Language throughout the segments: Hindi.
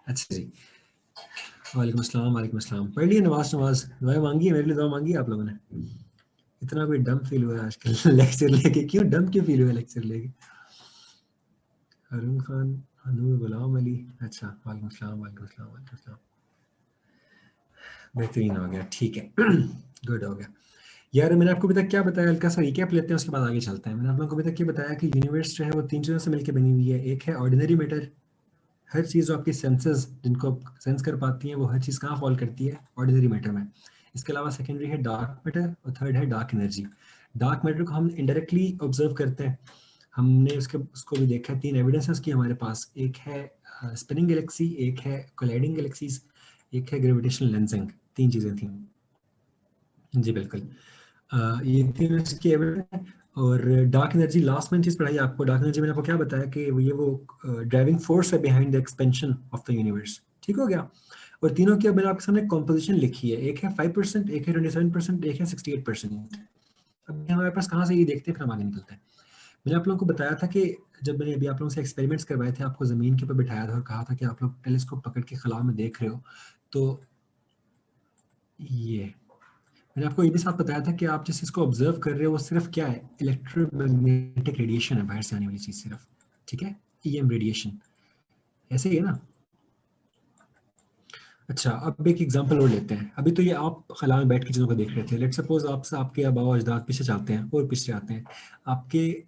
अच्छा जी, वालेकुम अस्सलाम, वालेकुम अस्सलाम। पढ़ लिए नवाज नवाज दुआ मांगी है, मेरे लिए दुआ मांगी है आप लोगों ने? इतना कोई डम फील हुआ है आजकल लेक्चर लेके? क्यों डम क्यों फील हुआ लेक्चर लेके? अरुण खान, अनूर, गुलाम अली, अच्छा वालेकुम अस्सलाम, वालेकुम अस्सलाम, वालेकुम अस्सलाम। बेहतरीन हो गया, ठीक है गुड हो गया। यार मैंने आपको अभी तक क्या बताया, हल्का सा रिकैप लेते हैं उसके बाद आगे चलते हैं। मैंने आप लोगों को अभी तक ये बताया कि यूनिवर्स जो है वो तीन चीज़ों से मिलकर बनी हुई है। एक है ऑर्डिनरी मैटर, हर चीज़ जो आपकी सेंसेस जिनको आप सेंस कर पाती हैं वो हर चीज़ कहाँ फॉल करती है, ऑर्डिनरी मैटर में। इसके अलावा सेकेंडरी है डार्क मैटर और थर्ड है डार्क एनर्जी। डार्क मैटर को हम इनडायरेक्टली ऑब्जर्व करते हैं, हमने उसको भी देखा है। तीन एविडेंसेस की हमारे पास, एक है स्पिनिंग गैलेक्सी, एक है कोलाइडिंग गैलेक्सीज, एक है ग्रेविटेशनल लेंसिंग। तीन चीज़ें थी जी बिल्कुल। ये तीनों इसकी एविडेंस है। और डार्क एनर्जी लास्ट में चीज़ पढ़ाई आपको। डार्क एनर्जी मैंने आपको क्या बताया कि वो ड्राइविंग फोर्स है behind the expansion of the universe. ठीक हो गया। और तीनों की अब मैंने आपके सामने कॉम्पोजिशन लिखी है, एक है 5%, एक है 27%, एक है 68%। अब ये हमारे पास कहाँ से ये देखते हैं फिर हम आगे निकलते हैं। मैंने आप लोगों को बताया था कि जब मैंने अभी आप लोगों से एक्सपेरिमेंट्स करवाए थे, आपको ज़मीन के ऊपर बिठाया था और कहा था कि आप लोग टेलीस्कोप पकड़ के खला में देख रहे हो, तो ये मैंने आपको ये भी साथ बताया था कि आप जिस चीज़ को ऑब्जर्व कर रहे हो वो सिर्फ क्या है, इलेक्ट्रोमैग्नेटिक रेडिएशन है, बाहर से आने वाली चीज़ सिर्फ। ठीक है, ईएम रेडिएशन, ऐसे ही है ना। अच्छा, अब एक एग्जांपल और लेते हैं। अभी तो ये आप खला में बैठ के चीज़ों को देख रहे थे। लेट्स सपोज आपसे आपके आबा अजदाद पीछे जाते हैं और पीछे आते हैं, आपके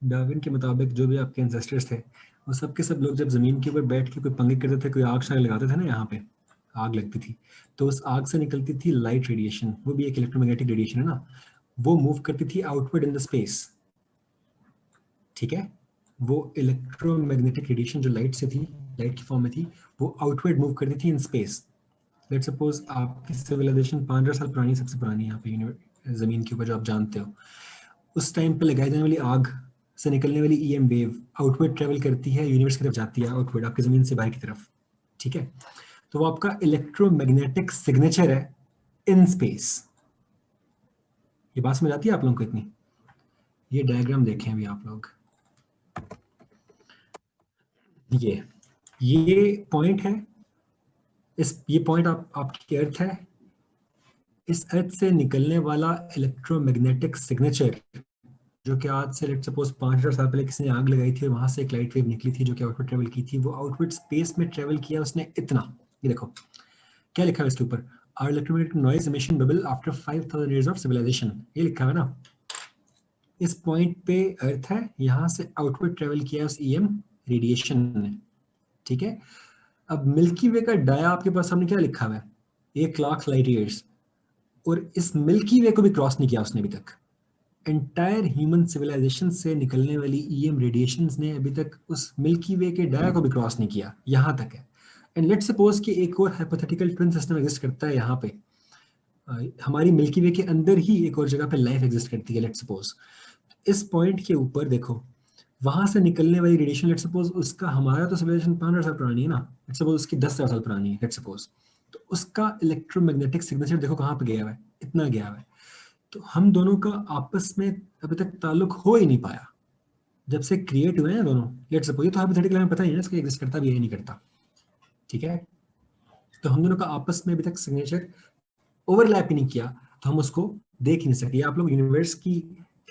डार्विन के मुताबिक जो भी आपके एंसेस्टर्स थे वो सब के सब लोग जब ज़मीन के ऊपर बैठ के कोई पंगे करते थे, कोई आग शाग लगाते थे ना, यहाँ पे आग लगती थी, तो उस आग से निकलती थी लाइट रेडिएशन, वो भी एक इलेक्ट्रोमैग्नेटिक रेडिएशन है ना। वो मूव करती थी आउटवर्ड इन द स्पेस। ठीक है, वो इलेक्ट्रोमैग्नेटिक रेडिएशन जो लाइट से थी, लाइट की फॉर्म में थी, वो आउटवर्ड मूव करती थी इन स्पेस। लेट्स सपोज आपकी सिविलाइजेशन 500 साल पुरानी, सबसे पुरानी यहाँ पे ज़मीन के ऊपर जो आप जानते हो, उस टाइम पे लगाई जाने वाली आग से निकलने वाली ईएम वेव आउटवर्ड ट्रेवल करती है, यूनिवर्स की तरफ जाती है, आउटवर्ड आपकी ज़मीन से बाहर की तरफ। ठीक है, तो वो आपका इलेक्ट्रोमैग्नेटिक सिग्नेचर है इन स्पेस। ये बात समझ आती है आप लोगों को इतनी? ये डायग्राम देखें अभी आप लोग, ये पॉइंट है, ये पॉइंट आपकी अर्थ है। इस अर्थ से निकलने वाला इलेक्ट्रोमैग्नेटिक सिग्नेचर, जो कि आज से लेट्स सपोज 5,000 साल पहले किसी ने आग लगाई थी और वहां से एक लाइट वेव निकली थी जो कि आउटवर्ड ट्रेवल की थी, वो आउटवर्ड स्पेस में ट्रेवल किया उसने इतना। ये देखो क्या लिखा है इसके ऊपर, are electromagnetic noise emission bubble after 5,000 years of civilisation, ये लिखा है ना। इस पॉइंट पे अर्थ है, यहाँ से आउटवर्ड ट्रेवल किया उस ईएम रेडिएशन ने। ठीक है, अब मिल्की वे का डाया आपके पास सामने क्या लिखा हुआ है, 1,00,000 लाइट ईयर्स, और इस मिल्की वे को भी क्रॉस नहीं किया उसने अभी तक। एंटायर ह्यूमन सिविलाइजेशन से निकलने वाली ईएम रेडिएशंस ने अभी तक उस मिल्की वे के डाया को भी क्रॉस नहीं किया, यहाँ तक है। एंड लेट्स सपोज कि एक और हाइपोथेटिकल ट्विन सिस्टम एग्जिस्ट करता है यहाँ पे, हमारी मिल्की वे के अंदर ही एक और जगह पे लाइफ एग्जिस्ट करती है लेट्स सपोज। इस पॉइंट के ऊपर देखो, वहां से निकलने वाली रेडिएशन, लेट्स सपोज उसका, हमारा तो सिविलाइजेशन 500 साल पुरानी है ना, लेट्स सपोज उसकी 10,000 साल पुरानी है लेट्स सपोज, तो उसका इलेक्ट्रोमैग्नेटिक सिग्नेचर देखो कहाँ पे गया हुआ है, इतना गया हुआ है। तो हम दोनों का आपस में अभी तक ताल्लुक हो ही नहीं पाया जब से क्रिएट हुए हैं दोनों। लेट्स सपोज, ये तो हाइपोथेटिकल हमें पता ही है ना इसका एग्जिस्ट करता भी है नहीं करता। ठीक है, तो हम दोनों का आपस में अभी तक सिग्नेचर ओवरलैप ही नहीं किया, तो हम उसको देख ही नहीं सके। आप लोग यूनिवर्स की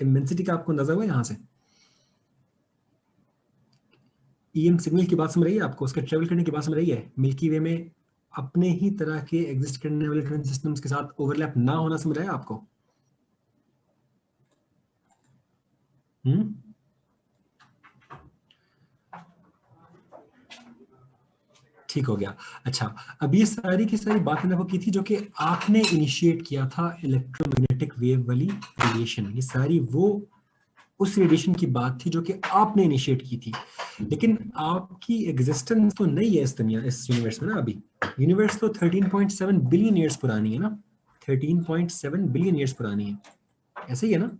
इमेंसिटी का आपको अंदाजा हुआ यहाँ से? ईएम सिग्नल की बात समझ रही है आपको, उसके ट्रेवल करने की बात समझ रही है, मिल्की वे में अपने ही तरह के एग्जिस्ट करने वाले ट्विन सिस्टम्स के साथ ओवरलैप ना होना समझ रहा है आपको? हम्म, ठीक हो गया। अच्छा, अब ये सारी की सारी बात मैंने आपको की थी जो कि आपने इनिशिएट किया था, इलेक्ट्रोमैग्नेटिक वेव वाली रेडिएशन, ये सारी वो उस रेडिएशन की बात थी जो कि आपने इनिशिएट की थी। लेकिन आपकी एग्जिस्टेंस तो नहीं है इस दुनिया, इस यूनिवर्स में ना। अभी यूनिवर्स तो 13.7 बिलियन ईयर्स पुरानी है ना, 13.7 बिलियन ईयर्स पुरानी है, ऐसे ही है ना।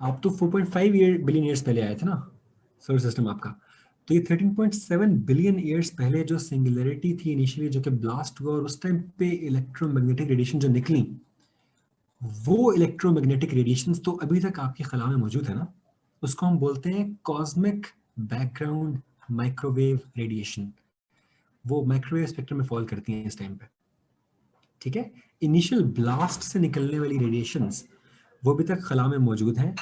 आप तो 4.5 बिलियन ईयर्स पहले आए थे ना, सोलर सिस्टम आपका। तो ये 13.7 बिलियन ईयर्स पहले जो सिंगुलैरिटी थी इनिशियली, जो कि ब्लास्ट हुआ और उस टाइम पे इलेक्ट्रोमैग्नेटिक रेडिएशन जो निकली, वो इलेक्ट्रोमैग्नेटिक रेडिएशंस तो अभी तक आपकी खला में मौजूद है ना। उसको हम बोलते हैं कॉस्मिक बैकग्राउंड माइक्रोवेव रेडिएशन, वो माइक्रोवेव स्पेक्ट्रम में फॉल करती हैं इस टाइम पे, ठीक है। इनिशियल ब्लास्ट से निकलने वाली रेडिएशंस वो अभी तक खला में मौजूद हैं,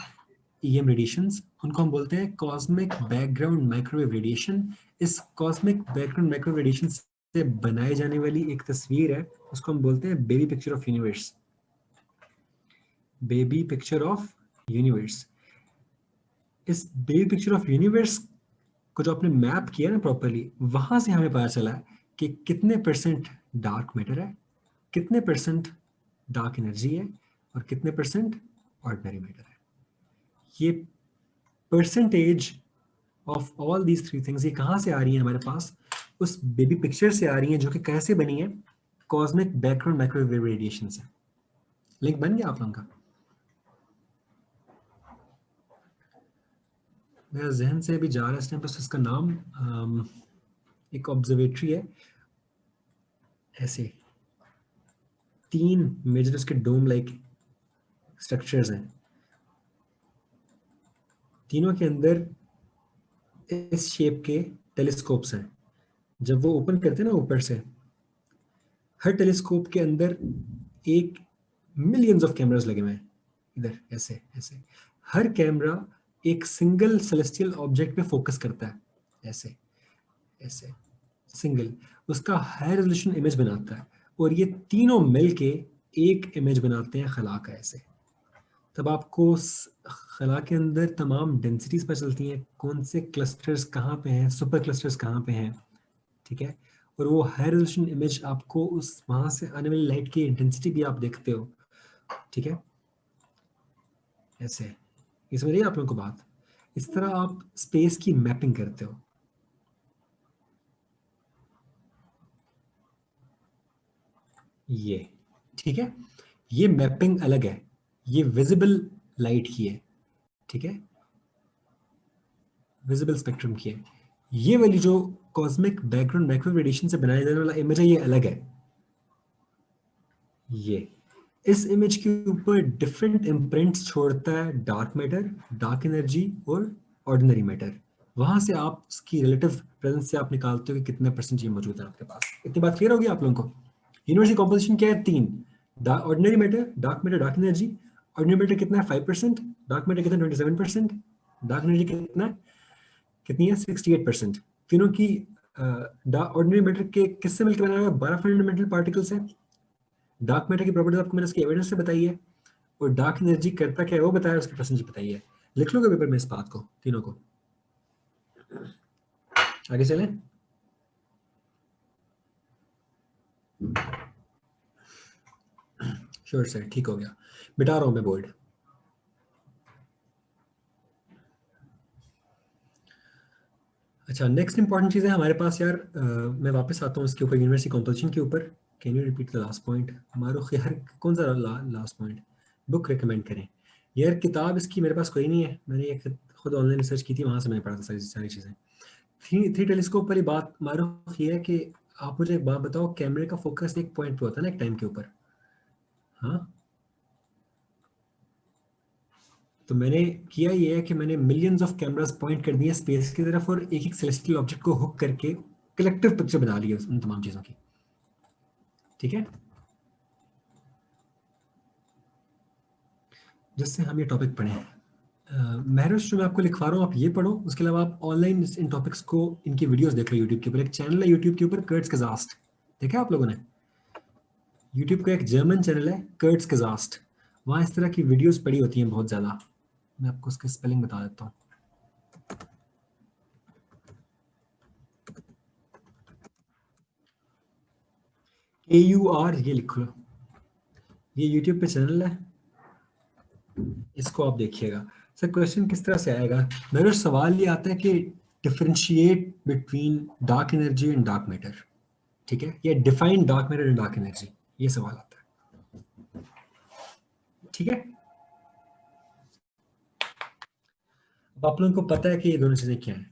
ईएम रेडिएशंस, उनको हम बोलते हैं कॉस्मिक बैकग्राउंड माइक्रोवेव रेडिएशन। इस कॉस्मिक बैकग्राउंड माइक्रोवेव रेडिएशन से बनाई जाने वाली एक तस्वीर है, उसको हम बोलते हैं baby picture of universe, baby picture of universe. इस बेबी पिक्चर ऑफ यूनिवर्स को जो आपने मैप किया ना प्रॉपरली, वहां से हमें पता चला कि कितने परसेंट डार्क मैटर है, कितने परसेंट डार्क एनर्जी है, और कितने परसेंट ऑर्डिनरी मैटर है। ये percentage of all these three things ये कहाँ से आ रही है हमारे पास? उस बेबी पिक्चर से आ रही है, जो कि कैसे बनी है? कॉस्मिक बैकग्राउंड माइक्रोवेव रेडिएशन से। लिंक बन गया आप लोगों का? मेरा जहन से अभी जा रहा है इस टाइम पर इसका नाम, एक ऑब्जर्वेटरी है, ऐसे 3 मेजर उसके डोम लाइक स्ट्रक्चर्स हैं, तीनों के अंदर इस शेप के टेलीस्कोप्स हैं। जब वो ओपन करते हैं ना ऊपर से, हर टेलीस्कोप के अंदर एक मिलियंस ऑफ कैमरास लगे हुए हैं, इधर ऐसे ऐसे। हर कैमरा एक सिंगल सेलेस्टियल ऑब्जेक्ट पे फोकस करता है, ऐसे ऐसे, सिंगल, उसका हाई रेजोल्यूशन इमेज बनाता है, और ये तीनों मिलके एक इमेज बनाते हैं खला का, ऐसे। तब आपको खला के अंदर तमाम डेंसिटीज पता चलती हैं, कौन से क्लस्टर्स कहाँ पे हैं, सुपर क्लस्टर्स कहाँ पे हैं, ठीक है। और वो हाई रेजोल्यूशन इमेज आपको उस वहां से आने वाली लाइट की इंटेंसिटी भी आप देखते हो, ठीक है, ऐसे। ये समझ रही है आप लोगों को बात? इस तरह आप स्पेस की मैपिंग करते हो। ये ठीक है, ये मैपिंग अलग है, ये विजिबल लाइट की है, ठीक है, विजिबल स्पेक्ट्रम की है। ये वाली जो कॉस्मिक बैकग्राउंड माइक्रोवेव रेडिएशन से बनाया जाने वाला इमेज है, ये अलग है। ये इस इमेज के ऊपर डिफरेंट इम्प्रिंट्स छोड़ता है डार्क मैटर, डार्क एनर्जी और ऑर्डिनरी मैटर। वहां से आप उसकी रिलेटिव प्रेजेंस से आप निकालते हो कि कितने परसेंट ये मौजूद है आपके पास। इतनी बात क्लियर होगी आप लोगों को? यूनिवर्स की कॉम्पोजिशन क्या है? 3, ordinary matter, dark energy. Ordinary matter कितना है? 5%। डार्क मैटर कितना है? 27%। डार्क एनर्जी कितना है? कितनी है? 68%। तीनों की ऑर्डिनरी मैटर के किससे मिलकर बना हुआ है? 12 फंडामेंटल पार्टिकल्स है। डार्क मैटर की प्रॉपर्टीज आपको मैंने उसकी एविडेंस से बताई है, और डार्क एनर्जी करता क्या है वो बताया, उसकी परसेंटेज बताई है। लिख लोगे पेपर में इस बात को, तीनों को? आगे चलें। श्योर सर, ठीक हो गया, मिटा रहा हूं मैं बोर्ड। अच्छा, नेक्स्ट इंपॉर्टेंट चीज़ है हमारे पास यार, मैं वापस आता हूँ इसके ऊपर, यूनिवर्सिटी कॉम्पोजिशन के ऊपर। Can you repeat the last point? Marukh यार, कौन सा लास्ट पॉइंट? बुक रिकमेंड करें यार। किताब इसकी मेरे पास कोई नहीं है, मैंने ये खुद ऑनलाइन रिसर्च की थी, वहां से मैंने पढ़ा था सारी सारी चीज़ें। थ्री टेलीस्कोप वाली बात मारूफ ये है कि आप मुझे एक बात बताओ, कैमरे का फोकस एक पॉइंट पे होता है ना एक टाइम के ऊपर, हाँ? तो मैंने किया ये है कि मैंने मिलियंस ऑफ कैमरास पॉइंट कर दिए स्पेस की तरफ, और एक एक सेलेस्टियल ऑब्जेक्ट को हुक करके कलेक्टिव पिक्चर बना ली है उन तमाम चीज़ों की, ठीक है, जिससे हम ये टॉपिक पढ़ें। महरोश, जो मैं आपको लिखवा रहा हूँ आप ये पढ़ो, उसके अलावा आप ऑनलाइन इन टॉपिक्स को, इनकी वीडियोस देख लो यूट्यूब के ऊपर। एक चैनल है यूट्यूब के ऊपर, कर्ट्स कजास्ट, देखा आप लोगों ने? यूट्यूब का एक जर्मन चैनल है कर्ट्स कजास्ट, वहाँ इस तरह की वीडियोस पड़ी होती हैं बहुत ज़्यादा। मैं आपको उसकी स्पेलिंग बता देता हूँ। AUR, ये लिख लो, ये यूट्यूब पे चैनल है, इसको आप देखिएगा। सर क्वेश्चन किस तरह से आएगा? मेरा सवाल ये आता है कि differentiate between dark energy and dark matter, ठीक है, या define dark matter and dark energy, ये सवाल आता है, ठीक है। अब आप लोगों को पता है कि ये दोनों चीजें क्या हैं,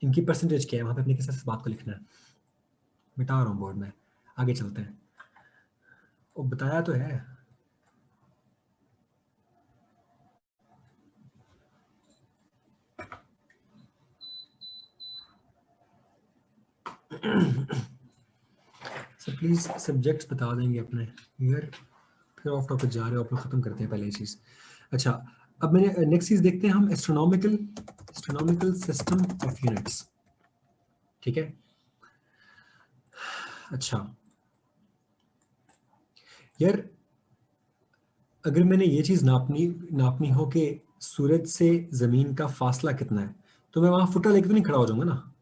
इनकी परसेंटेज क्या है, वहां पे अपने किस बात को लिखना है। मिटा रहा हूँ बोर्ड में, आगे चलते हैं। वो बताया तो है। सर प्लीज सब्जेक्ट्स बता देंगे अपने यार, फिर ऑफ टॉपिक जा रहे हो आप लोग, खत्म करते हैं पहले ये चीज। अच्छा, अब मैंने नेक्स्ट चीज देखते हैं हम, एस्ट्रोनॉमिकल सिस्टम ऑफ यूनिट्स। ठीक है, अच्छा यार, अगर मैंने ये चीज नापनी हो कि सूरज से जमीन का फासला कितना है, तो मैं वहां फुटा लेके तो नहीं खड़ा हो जाऊंगा ना,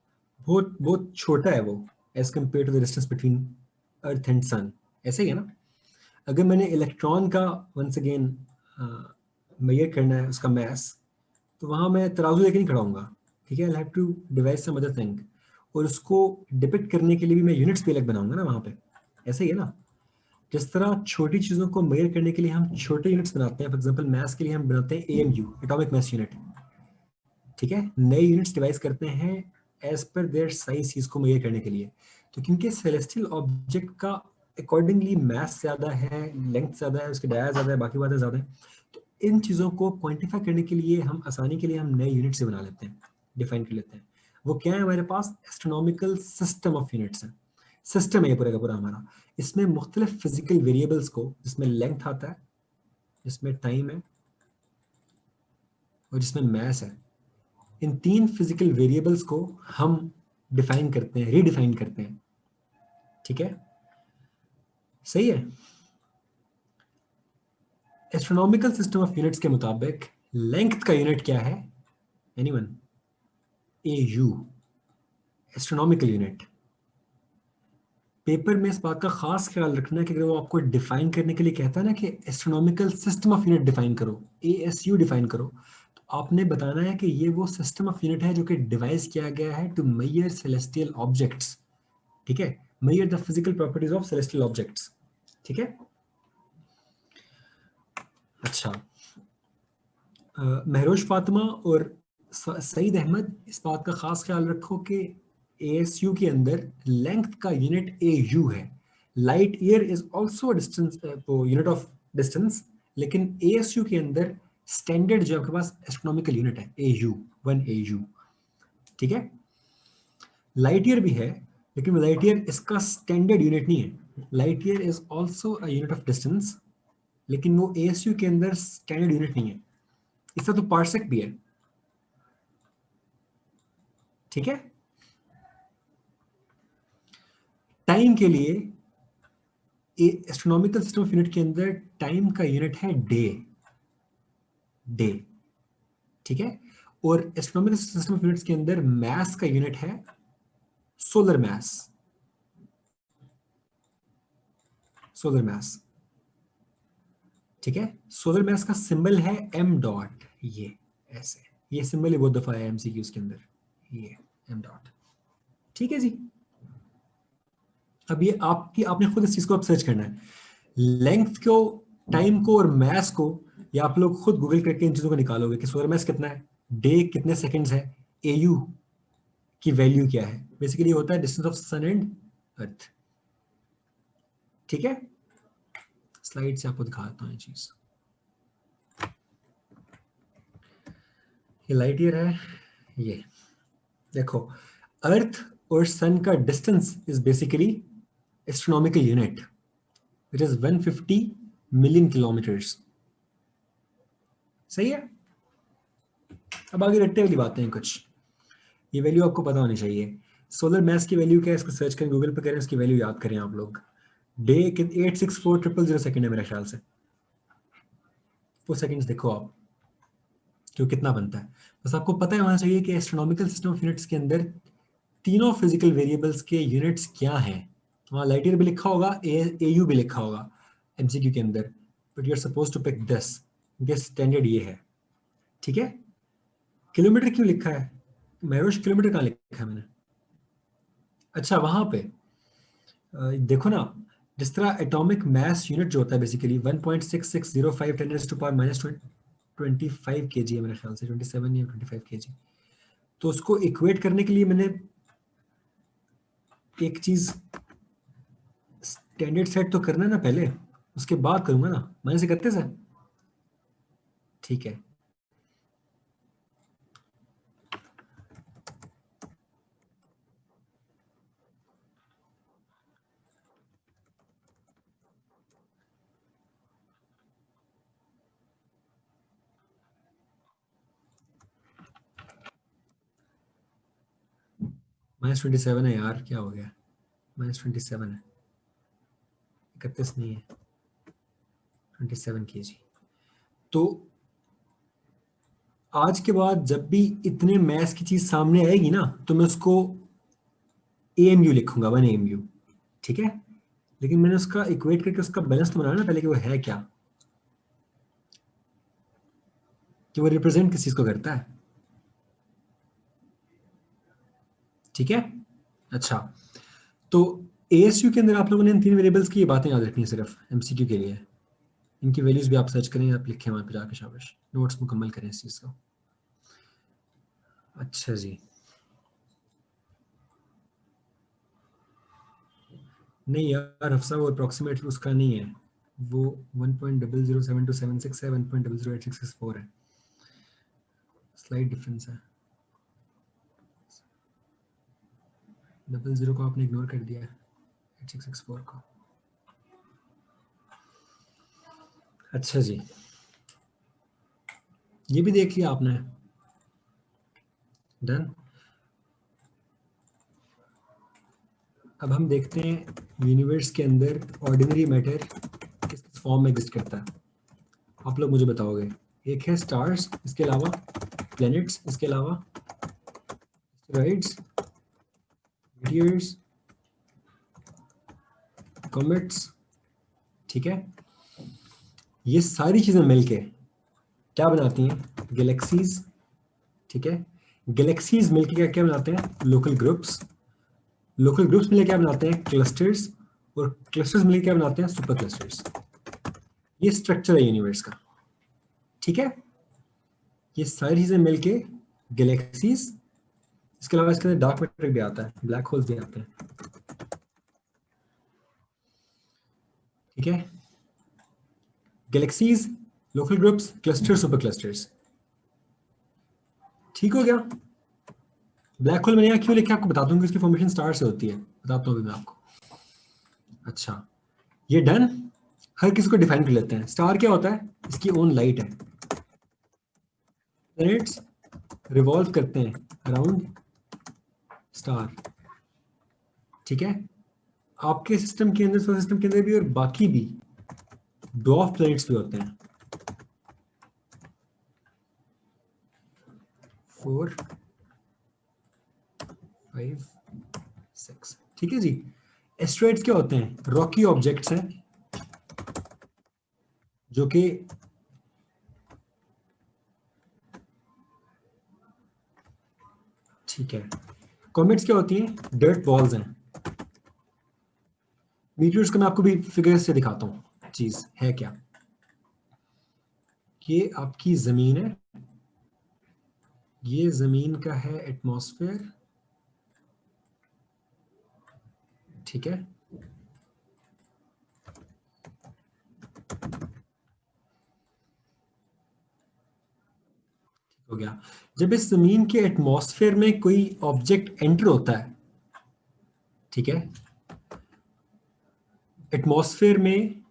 बहुत बहुत छोटा है वो as compare to the distance between earth and sun, ऐसे ही है ना। अगर मैंने इलेक्ट्रॉन का वंस अगेन मेजर करना है उसका मैस, तो वहां मैं तराजू लेके नहीं खड़ा होऊंगा, ठीक है, I have to device some other thing, और उसको डिपिक्ट करने के लिए भी मैं यूनिट्स भी अलग बनाऊंगा ना वहां पे, ऐसे ही है ना। जिस तरह छोटी चीजों को मेजर करने के लिए हम छोटे यूनिट्स बनाते हैं, फॉर एग्जांपल मैथ्स के लिए हम बनाते हैं एएमयू, एटॉमिक मास यूनिट, ठीक है, नए यूनिट्स डिवाइस करते हैं एज पर देयर साइज चीज को मेजर करने के लिए। तो क्योंकि सेलेस्टियल ऑब्जेक्ट का अकॉर्डिंगली मास ज्यादा है, लेंथ ज्यादा है, उसकी डाया ज्यादा है, बाकी बातें ज्यादा है, तो इन चीजों को क्वांटिफाई करने के लिए हम आसानी के लिए हम नए यूनिट से बना लेते हैं, डिफाइन कर लेते हैं। वो क्या है हमारे पास, एस्ट्रोनॉमिकल सिस्टम ऑफ यूनिट्स है। सिस्टम है ये पूरा का पूरा हमारा, इसमें मुख्तलिफ फिजिकल वेरिएबल्स को, जिसमें लेंथ आता है, जिसमें टाइम है, और जिसमें मैस है, इन तीन फिजिकल वेरिएबल्स को हम डिफाइन करते हैं, रीडिफाइन करते हैं, ठीक है, सही है। एस्ट्रोनॉमिकल सिस्टम ऑफ यूनिट्स के मुताबिक लेंथ का यूनिट क्या है, anyone, AU, astronomical unit. Paper में इस बात का खास ख्याल रखना है कि अगर वो आपको डिफाइन करने के लिए कहता है ना कि astronomical system of unit define करो, ASU डिफाइन करो, तो आपने बताना है कि ये वो सिस्टम ऑफ यूनिट है जो कि डिवाइस किया गया है टू मेजर सेलेस्टियल ऑब्जेक्ट्स, ठीक है, measure the physical properties of celestial objects, ठीक है। अच्छा, महरोज फातिमा और सईद अहमद, इस बात का खास ख्याल रखो कि ASU के अंदर लेंथ का यूनिट AU है। Light year is also distance, unit of distance, लेकिन ASU के अंदर स्टैंडर्ड जो आपके पास एस्ट्रोनॉमिकल यूनिट है AU, 1 AU, ठीक है। लाइट ईयर भी है, लेकिन लाइट ईयर इसका स्टैंडर्ड यूनिट नहीं है। Light year is also a unit of distance, लेकिन वो ASU के अंदर स्टैंडर्ड यूनिट नहीं है। इसका तो पार्सेक भी है, ठीक है। टाइम के लिए एस्ट्रोनॉमिकल सिस्टम ऑफ यूनिट के अंदर टाइम का यूनिट है डे, डे, ठीक है। और एस्ट्रोनॉमिकल सिस्टम ऑफ यूनिट्स के अंदर मैस का यूनिट है सोलर मैस, सोलर मैस, ठीक है। सोलर मैस का सिंबल है m., ये ऐसे, ये सिंबल ही बहुत दफा है MCQs के अंदर, ये m., ठीक है जी। अब ये आपकी, आपने खुद इस चीज को अब सर्च करना है, लेंथ को, टाइम को और मैस को, या आप लोग खुद गूगल करके इन चीजों को निकालोगे कि सोलर मैस कितना है, डे कितने सेकंड्स है, AU की वैल्यू क्या है, बेसिकली होता है distance of sun and earth, ठीक है। स्लाइड से आपको दिखाता हूँ ये चीज, ये लाइट ईयर है, ये देखो, अर्थ और सन का distance is basically astronomical unit, which is 150 million kilometres, सही है। अब आगे रट्टे वाली बातें हैं कुछ, ये वैल्यू आपको पता होनी चाहिए। सोलर मैस की वैल्यू क्या है, इसको सर्च करें, गूगल पे करें, इसकी वैल्यू याद करें आप लोग। डे 864,000 सेकंड है मेरे ख्याल से, वो सेकंड्स देखो आप कि वो कितना बनता है। बस आपको पता है होना चाहिए कि एस्ट्रोनॉमिकल सिस्टम ऑफ यूनिट्स के अंदर तीनों फिजिकल वेरिएबल्स के यूनिट्स क्या हैं। वहाँ लाइट ईयर भी लिखा होगा, AU भी लिखा होगा MCQ के अंदर, but you are suppose to pick this, this standard ये है, ठीक है। किलोमीटर क्यों लिखा है, महरोश किलोमीटर कहाँ लिखा है मैंने, अच्छा वहां पे देखो ना, जिस तरह एटॉमिक मास यूनिट जो होता है basically 1.6605 10 to power minus 25 kg है मेरे ख्याल से, 27 या 25 kg। तो उसको इक्वेट करने के लिए मैंने एक चीज, स्टैंडर्ड सेट तो करना है ना पहले, उसके बाद करूंगा ना, मैंने से करते सर, ठीक है। -27 है यार, क्या हो गया? -27 है, 31 नहीं है, 27 kg। तो आज के बाद जब भी इतने मैथ्स की चीज सामने आएगी ना, तो मैं उसको AMU लिखूंगा, 1 AMU, ठीक है? लेकिन मैंने उसका इक्वेट करके उसका बैलेंस तो बनाया ना पहले कि वो है क्या, कि वो रिप्रेजेंट किस चीज को करता है, ठीक है? अच्छा, तो ASU के अंदर आप लोगों ने इन 3 वेरिएबल्स की ये बातें याद रखनी है सिर्फ MCQ के लिए। इनकी वैल्यूज भी आप सर्च करें, आप लिखें वहां पे जाके, शाबाश, नोट्स मुकम्मल करें इस चीज को। अच्छा जी, नहीं यार हफ्सा, वो अप्रोक्सीमेट उसका नहीं है, वो 1.00727 है, 1.00864 है, स्लाइड डिफरेंस है। 00 को आपने इग्नोर कर दिया है, 8664 को। अच्छा जी, ये भी देख लिया आपने, डन। अब हम देखते हैं यूनिवर्स के अंदर ऑर्डिनरी मैटर किस किस फॉर्म में एग्जिस्ट करता है, आप लोग मुझे बताओगे। एक है स्टार्स, इसके अलावा प्लैनेट्स, इसके अलावा एस्टेरॉइड्स, मीटियर्स, कॉमेट्स, ठीक है? ये सारी चीजें मिलके क्या बनाती हैं? गैलेक्सीज, ठीक है? गैलेक्सीज मिलके क्या क्या बनाते हैं? लोकल ग्रुप्स, लोकल ग्रुप्स मिलके क्या बनाते हैं? क्लस्टर्स, और क्लस्टर्स मिलके क्या बनाते हैं? Super clusters. ये स्ट्रक्चर है यूनिवर्स का, ठीक है? ये सारी चीजें मिलके गैलेक्सीज, इसके अलावा इसके अंदर डार्क मैटर भी आता है, ब्लैक होल्स भी आते हैं, ठीक है? Galaxies, local groups, cluster, super clusters, ठीक हो गया? ब्लैक होल मैंने यहाँ क्यों लिखा आपको बताता हूँ कि उसकी फॉर्मेशन स्टार से होती है, बताता हूँ अभी मैं आपको। अच्छा, ये डन। हर किसी को डिफाइन कर लेते हैं। स्टार क्या होता है? इसकी ओन लाइट है। प्लैनेट्स रिवॉल्व करते हैं अराउंड स्टार, ठीक है? आपके सिस्टम के अंदर, सोलर सिस्टम के अंदर भी और बाकी भी ड्वार्फ प्लैनेट्स भी होते हैं। 4, 5, 6, ठीक है जी? एस्ट्रॉइड्स क्या होते हैं? रॉकी ऑब्जेक्ट्स हैं जो कि ठीक है। कॉमेट्स क्या होती हैं? डर्ट बॉल्स हैं। मीटियोर्स को मैं आपको भी फिगर से दिखाता हूँ चीज है क्या। ये आपकी जमीन है, ये जमीन का है एटमॉस्फेयर, ठीक है? हो गया। जब इस जमीन के एटमॉस्फेयर में कोई ऑब्जेक्ट एंटर होता है, ठीक है? एटमॉस्फेयर में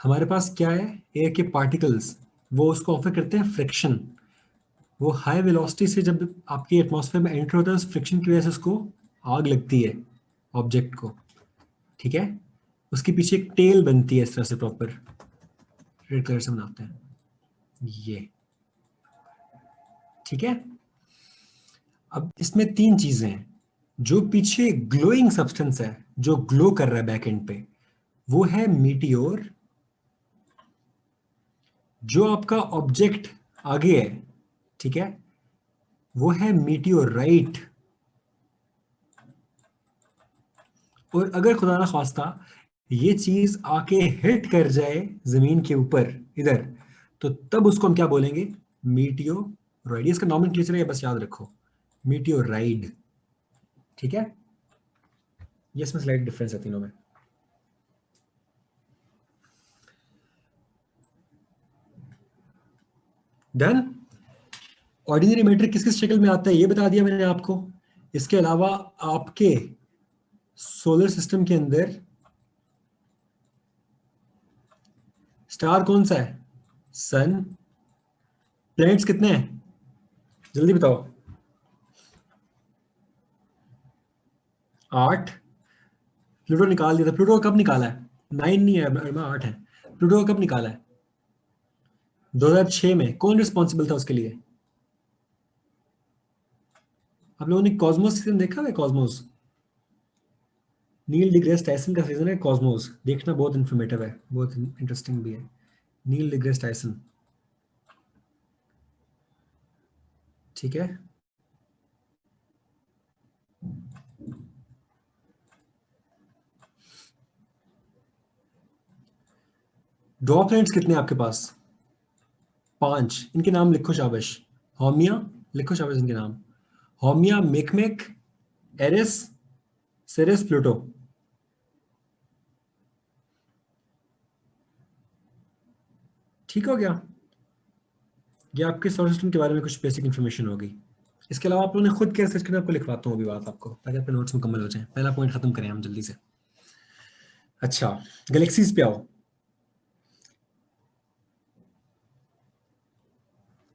हमारे पास क्या है? एयर के पार्टिकल्स, वो उसको ऑफर करते हैं फ्रिक्शन। वो हाई वेलोसिटी से जब आपके एटमॉस्फेयर में एंटर होता है, उस फ्रिक्शन की वजह से उसको आग लगती है ऑब्जेक्ट को, ठीक है? उसके पीछे एक टेल बनती है इस तरह से, प्रॉपर रेड कलर से बनाते हैं ये, ठीक है? अब इसमें 3 चीजें हैं। जो पीछे ग्लोइंग सब्सटेंस है, जो ग्लो कर रहा है बैक एंड पे, वो है मीटियोर। जो आपका ऑब्जेक्ट आगे है, ठीक है, वो है मीटियोराइट। और अगर खुदा ना खास्ता ये चीज आके हिट कर जाए जमीन के ऊपर इधर, तो तब उसको हम क्या बोलेंगे? मीटियोराइड। इसका नॉमेनक्लेचर है, बस याद रखो, मीटियोराइड, ठीक है? ये इसमें स्लाइड डिफरेंस है तीनों में। डन। ऑर्डिनरी मैटर किस किस शक्ल में आता है ये बता दिया मैंने आपको। इसके अलावा आपके सोलर सिस्टम के अंदर स्टार कौन सा है? सन। प्लैनेट्स कितने हैं? जल्दी बताओ। 8। प्लूटो निकाल दिया था। प्लूटो कब निकाला है? 9 नहीं है, 8 है। प्लूटो कब निकाला है? 2006 में। कौन रिस्पॉन्सिबल था उसके लिए? आप लोगों ने कॉस्मोस सीजन देखा है? कॉस्मोस, नील डिग्रेस टाइसन का सीजन है कॉस्मोस, देखना, बहुत इन्फॉर्मेटिव है, बहुत इंटरेस्टिंग भी है। नील डिग्रेस टाइसन, ठीक है। ड्रॉप प्लैनेट्स कितने हैं आपके पास? 5। इनके नाम लिखो शाबाश। होमिया, लिखो शाबाश इनके नाम। होमिया, मेकमेक, एरिस, सिरिस, प्लूटो। ठीक हो गया? ये आपके सोलर सिस्टम के बारे में कुछ बेसिक इन्फॉर्मेशन होगी। इसके अलावा आप लोगों ने खुद क्या सर्च करना, आपको लिखवाता हूँ अभी बात आपको, ताकि आपके नोट्स मुकम्मल हो जाए। पहला पॉइंट खत्म करें हम जल्दी से। अच्छा, गैलेक्सीज पे आओ।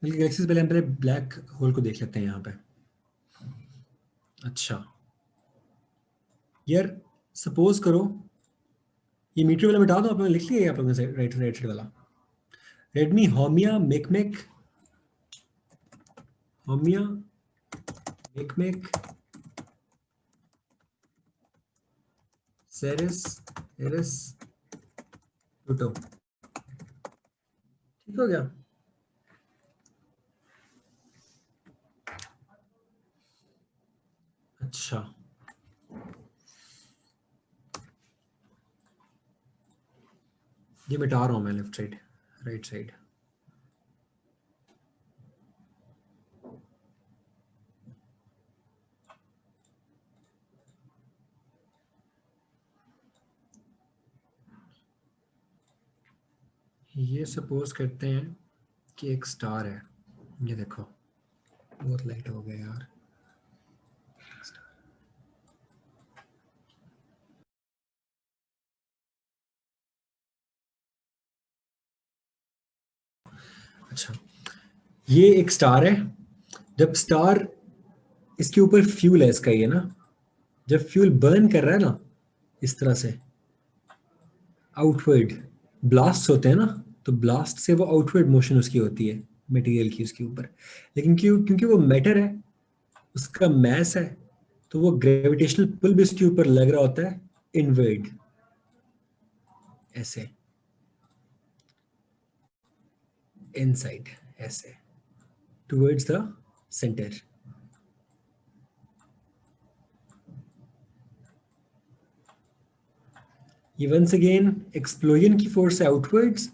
बल्कि गैलेक्सीज पहले हम पहले ब्लैक होल को देख लेते हैं यहाँ पे। अच्छा यार, सपोज करो, ये मीटर वाला मिटा दो, आप लोगों ने लिख लिया है आप लोगों ने राइट राइट साइड वाला। रेडमी, Haumea, Makemake, Haumea, Makemake, Ceres, Eris, Pluto. ठीक हो गया? अच्छा, ये मिटा रहा हूँ मैं, लेफ्ट साइड, राइट साइड। ये सपोज करते हैं कि एक स्टार है, ये देखो, बहुत लाइट हो गया यार। अच्छा, ये एक स्टार है। जब स्टार, इसके ऊपर फ्यूल है इसका, ये ना, जब फ्यूल बर्न कर रहा है ना, इस तरह से आउटवर्ड ब्लास्ट होते हैं ना, तो ब्लास्ट से वो आउटवर्ड मोशन उसकी होती है, मटेरियल की उसके ऊपर। लेकिन क्योंकि वो मैटर है, उसका मैस है, तो वो ग्रेविटेशनल पुल भी उसके ऊपर लग रहा होता है इनवर्ड, ऐसे, इनसाइड, ऐसे, टुवर्ड्स द सेंटर। ये वंस अगेन एक्सप्लोजन की फोर्स है आउटवर्ड्स,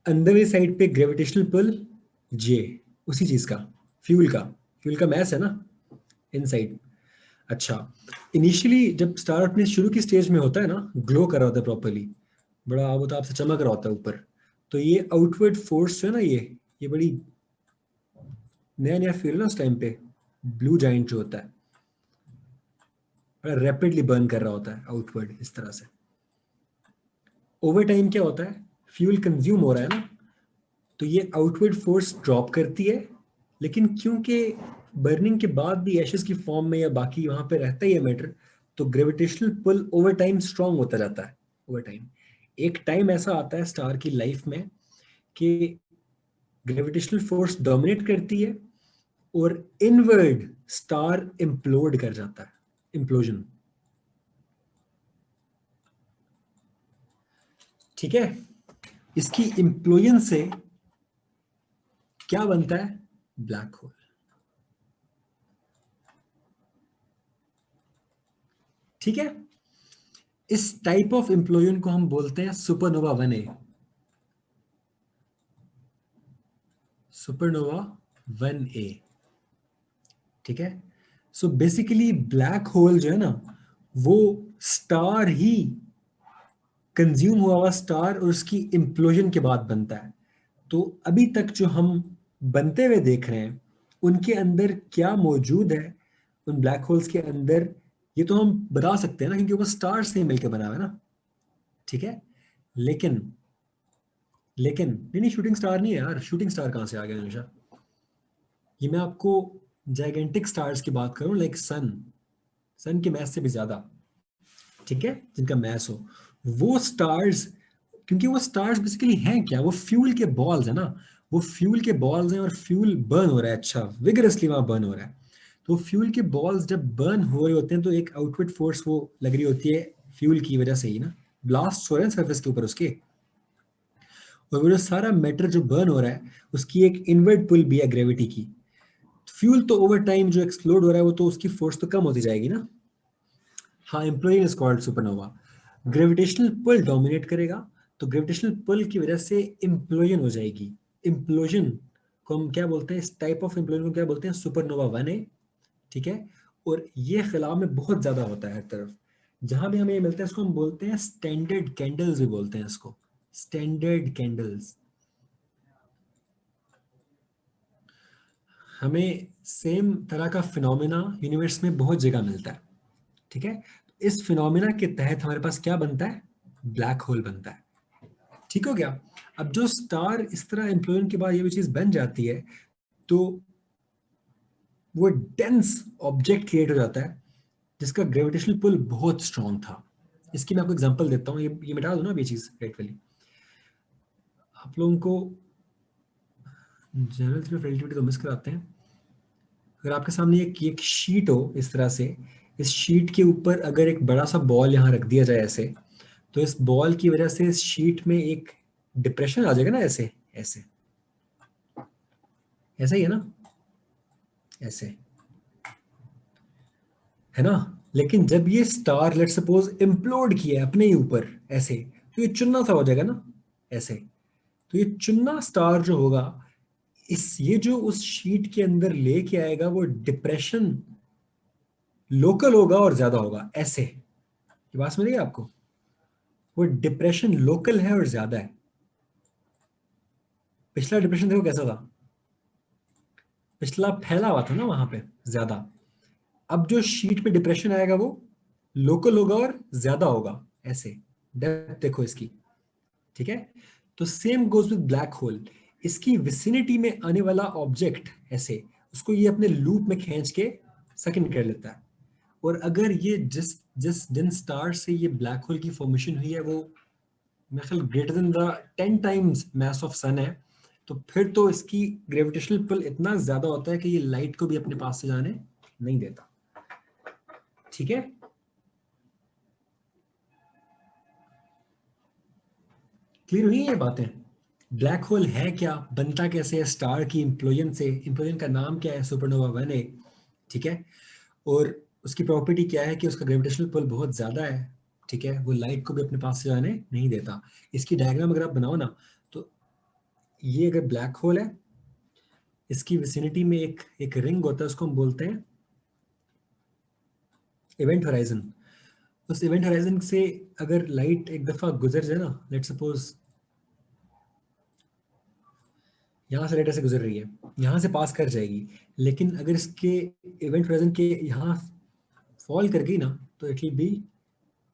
अंदर वाली साइड पे ग्रेविटेशनल पुल जे, उसी चीज का, फ्यूल का, फ्यूल का मैस है ना, इनसाइड। अच्छा, इनिशियली जब स्टार अपने शुरू की स्टेज में होता है ना, ग्लो कर रहा होता है प्रॉपरली, बड़ा आबोताब से चमक रहा होता है ऊपर, तो ये आउटवर्ड फोर्स जो है ना, ये बड़ी नया नया फील ना उस टाइम पे, ब्लू जाइंट जो होता है, बड़ा रैपिडली बर्न कर रहा होता है आउटवर्ड इस तरह से। ओवर टाइम क्या होता है, फ्यूल कंज्यूम हो रहा है ना, तो ये आउटवर्ड फोर्स ड्रॉप करती है, लेकिन क्योंकि बर्निंग के बाद भी एशेस की फॉर्म में या बाकी वहां पे रहता ही है मैटर, तो gravitational pull over time strong होता जाता है। ओवर टाइम एक टाइम ऐसा आता है स्टार की लाइफ में कि ग्रेविटेशनल फोर्स डोमिनेट करती है और इनवर्ड स्टार इम्प्लोड कर जाता है, इम्प्लोजन। ठीक है, इसकी इम्प्लोजन से क्या बनता है? Black hole. ठीक है, इस टाइप ऑफ इम्प्लोजन को हम बोलते हैं सुपरनोवा 1A। सुपरनोवा 1A, ठीक है। सो बेसिकली ब्लैक होल जो है ना, वो स्टार ही, कंज्यूम हुआ हुआ स्टार और उसकी इम्प्लोजन के बाद बनता है। तो अभी तक जो हम बनते हुए देख रहे हैं, उनके अंदर क्या मौजूद है, उन ब्लैक होल्स के अंदर, ये तो हम बता सकते हैं ना, क्योंकि वो स्टार से मिलकर बना हुआ है ना। ठीक है, लेकिन लेकिन नहीं नहीं, शूटिंग स्टार नहीं है यार, शूटिंग स्टार कहाँ से आ गया हमेशा। ये मैं आपको जाइगेंटिक स्टार्स की बात करूं, लाइक सन, सन के मैस से भी ज्यादा, ठीक है, जिनका मैस हो, वो स्टार्स, क्योंकि वो स्टार्स बेसिकली हैं क्या, वो फ्यूल के बॉल्स है ना, वो फ्यूल के बॉल्स हैं और फ्यूल बर्न हो रहा है, अच्छा विगरसली वहां बर्न हो रहा है। तो फ्यूल के बॉल्स जब बर्न हो रहे होते हैं तो एक आउटवर्ड फोर्स वो लग रही होती है फ्यूल की वजह से ही ना, ब्लास्ट हो रहे हैं सरफेस के ऊपर उसके, और वो जो सारा मैटर जो बर्न हो रहा है उसकी एक इनवर्ड पुल भी है ग्रेविटी की। फ्यूल तो ओवर टाइम जो एक्सप्लोड हो रहा है वो तो उसकी फोर्स तो कम होती जाएगी ना। हाँ, implosion is called supernova. Gravitational pull dominate करेगा, तो ग्रेविटेशनल पुल की वजह से इम्प्लोजन हो जाएगी। इम्प्लोजन को हम क्या बोलते हैं, इस टाइप ऑफ इम्प्लोजन को क्या बोलते हैं, सुपरनोवा 1A, ठीक है। और ये खिला में बहुत ज्यादा होता है हर तरफ, जहां भी हमें ये मिलता है इसको हम बोलते हैं स्टैंडर्ड कैंडल्स भी बोलते हैं इसको, स्टैंडर्ड कैंडल्स। हमें सेम तरह का फिनोमेना यूनिवर्स में बहुत जगह मिलता है, ठीक है। इस फिनोमेना के तहत हमारे पास क्या बनता है, ब्लैक होल बनता है, ठीक हो गया। अब जो स्टार इस तरह इम्प्लोजन के बाद ये भी चीज बन जाती है, तो वो डेंस ऑब्जेक्ट क्रिएट हो जाता है जिसका ग्रेविटेशनल पुल बहुत स्ट्रांग था। इसकी मैं आपको एग्जांपल देता हूँ, ये मिटा दो ना अभी ये चीज राइट वाली। आप लोगों को जनरल थ्योरी ऑफ रिलेटिविटी तो मिस कराते हैं। अगर आपके सामने एक शीट हो इस तरह से, इस शीट के ऊपर अगर एक बड़ा सा बॉल यहाँ रख दिया जाए ऐसे, तो इस बॉल की वजह से इस शीट में एक डिप्रेशन आ जाएगा ना, ऐसे ऐसे, ऐसा ही है ना, ऐसे, है ना। लेकिन जब ये स्टार लेट्स सपोज इम्प्लोड किया है अपने ही ऊपर ऐसे, तो ये चुन्ना सा हो जाएगा ना, ऐसे। तो ये चुन्ना स्टार जो होगा, इस ये जो उस शीट के अंदर लेके आएगा वो डिप्रेशन लोकल होगा और ज्यादा होगा, ऐसे। ये बात समझ रही है आपको, वो डिप्रेशन लोकल है और ज्यादा है। पिछला डिप्रेशन देखो कैसा था, पिछला फैला हुआ था ना वहां पे ज्यादा। अब जो शीट पे डिप्रेशन आएगा वो लोकल होगा और ज्यादा होगा, ऐसे। डेप्थ देखो इसकी, ठीक है। तो same goes with black hole, इसकी विसिनिटी में आने वाला ऑब्जेक्ट ऐसे, उसको ये अपने लूप में खींच के सेकंड कर लेता है। और अगर ये जिस जिस जिन स्टार से ये ब्लैक होल की फॉर्मेशन हुई है वो मेरे ख्याल greater than the 10 times mass of sun है, तो फिर तो इसकी ग्रेविटेशनल पुल इतना ज्यादा होता है कि ये लाइट को भी अपने पास से जाने नहीं देता, ठीक है। क्लियर हुई ये बातें। ब्लैक होल है क्या, बनता कैसे है, स्टार की इम्प्लोजन से, इम्प्लोजन का नाम क्या है, सुपरनोवा 1A, ठीक है। और उसकी प्रॉपर्टी क्या है कि उसका ग्रेविटेशनल पुल बहुत ज्यादा है, ठीक है, वो लाइट को भी अपने पास से जाने नहीं देता। इसकी डायग्राम अगर आप बनाओ ना, तो ये अगर ब्लैक होल है, इसकी विसिनिटी में एक एक रिंग होता है, उसको हम बोलते हैं इवेंट होराइजन। उस इवेंट होराइजन से अगर लाइट एक दफा गुजर जाए ना, लेट सपोज यहाँ से लाइट ऐसे गुजर रही है, यहाँ से पास कर जाएगी, लेकिन अगर इसके इवेंट होराइजन के यहाँ फॉल कर गई ना, तो इट विल बी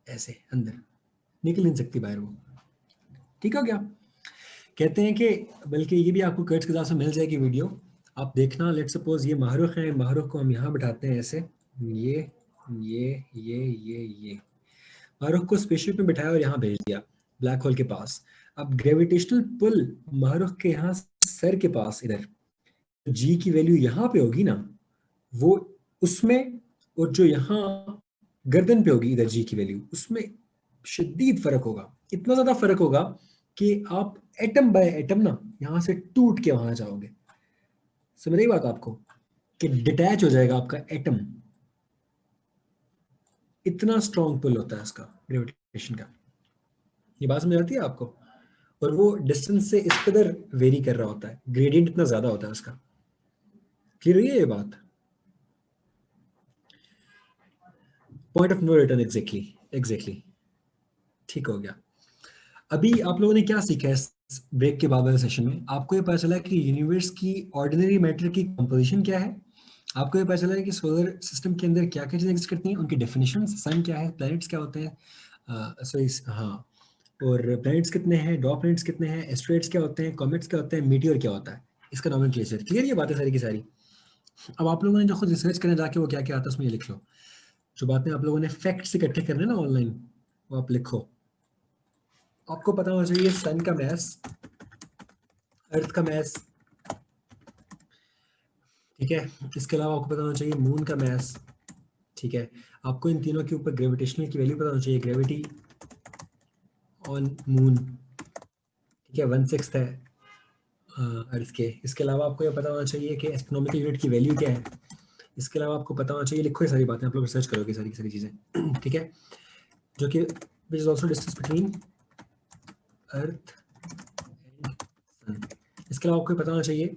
ऐसे अंदर, निकल नहीं सकती बाहर वो, ठीक हो गया। कहते हैं कि बल्कि ये भी आपको कर्ज के साथ से मिल जाएगी वीडियो, आप देखना। लेट सपोज ये माहरुख है, माहरुख को हम यहाँ बिठाते हैं ऐसे, ये ये माहरुख को स्पेसशिप में बिठाया और यहाँ भेज दिया ब्लैक होल के पास। अब ग्रेविटेशनल पुल माहरुख के यहाँ सर के पास इधर, जी की वैल्यू यहाँ पे होगी ना, वो उसमें, और जो यहाँ गर्दन पे होगी इधर जी की वैल्यू, उसमें शदीद फर्क होगा। इतना ज्यादा फर्क होगा कि आप एटम बाय एटम ना यहाँ से टूट के वहां जाओगे। समझ रही बात आपको, कि डिटैच हो जाएगा आपका एटम, इतना स्ट्रॉन्ग पुल होता है इसका ग्रेविटेशन का। ये बात समझ आती है आपको। और वो डिस्टेंस से इस कदर वेरी कर रहा होता है, ग्रेडियंट इतना ज्यादा होता है उसका। क्लियर हुई है ये बात। Point of no return, exactly exactly, ठीक हो गया। अभी आप लोगों ने क्या सीखा है इस ब्रेक के बाद वाले सेशन में, आपको ये पता चला कि यूनिवर्स की ऑर्डिनरी मैटर की कंपोजिशन क्या है, आपको ये पता चला है कि सोलर सिस्टम के अंदर क्या क्या चीजें एग्जिस्ट करती हैं, उनकी डेफिनेशन, सन क्या है, प्लैनेट्स क्या होते हैं, सॉरी हाँ, और प्लैनेट्स कितने हैं, डॉ प्लैनेट्स कितने हैं, एस्ट्रॉइड्स क्या होते हैं, कॉमेट्स क्या होते हैं, मीटियोर क्या होता है, इसका नॉमेनक्लेचर। क्लियर ये बातें सारी की सारी। अब आप लोगों ने जो खुद रिसर्च करने जाके वो क्या क्या आता है उसमें ये लिख लो। जो बातें आप लोगों ने फैक्ट्स इकट्ठे करने ना ऑनलाइन, वो आप लिखो। आपको पता होना चाहिए सन का मैस, अर्थ का मैस, ठीक है। इसके अलावा आपको पता होना चाहिए मून का मैस, ठीक है। आपको इन तीनों के ऊपर ग्रेविटेशनल की वैल्यू पता होना चाहिए, ग्रेविटी ऑन मून, ठीक है, 1/6 है अर्थ के। इसके अलावा आपको ये पता होना चाहिए कि एस्ट्रोनॉमिकल यूनिट की वैल्यू क्या है। इसके अलावा आपको पता होना चाहिए, लिखो ये सारी बातें, आप लोग रिसर्च करोगे सारी की सारी चीज़ें, ठीक है, जो कि which is also distance between earth and sun. इसके अलावा आपको ये पता होना चाहिए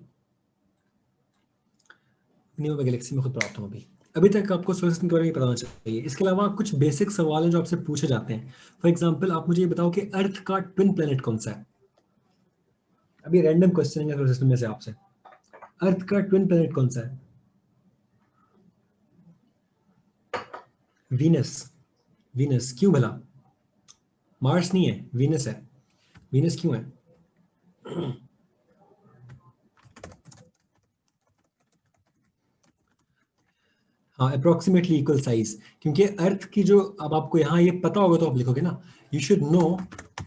न्यू गैलेक्सी में खुद प्राप्त हो अभी। अभी तक आपको सोलर सिस्टम के बारे में पता होना चाहिए। इसके अलावा कुछ बेसिक सवाल हैं जो आपसे पूछे जाते हैं। फॉर एग्जाम्पल आप मुझे ये बताओ कि अर्थ का ट्विन प्लेनेट कौन सा है। अभी रैंडम क्वेश्चन है सोलर सिस्टम में से आपसे, अर्थ का ट्विन प्लेनेट कौन सा है। वीनस। वीनस क्यों भला? मार्स नहीं है, वीनस है। वीनस क्यों है? हाँ, अप्रोक्सीमेटली इक्वल साइज, क्योंकि अर्थ की जो, अब आपको यहाँ ये पता होगा तो आप लिखोगे ना, you should know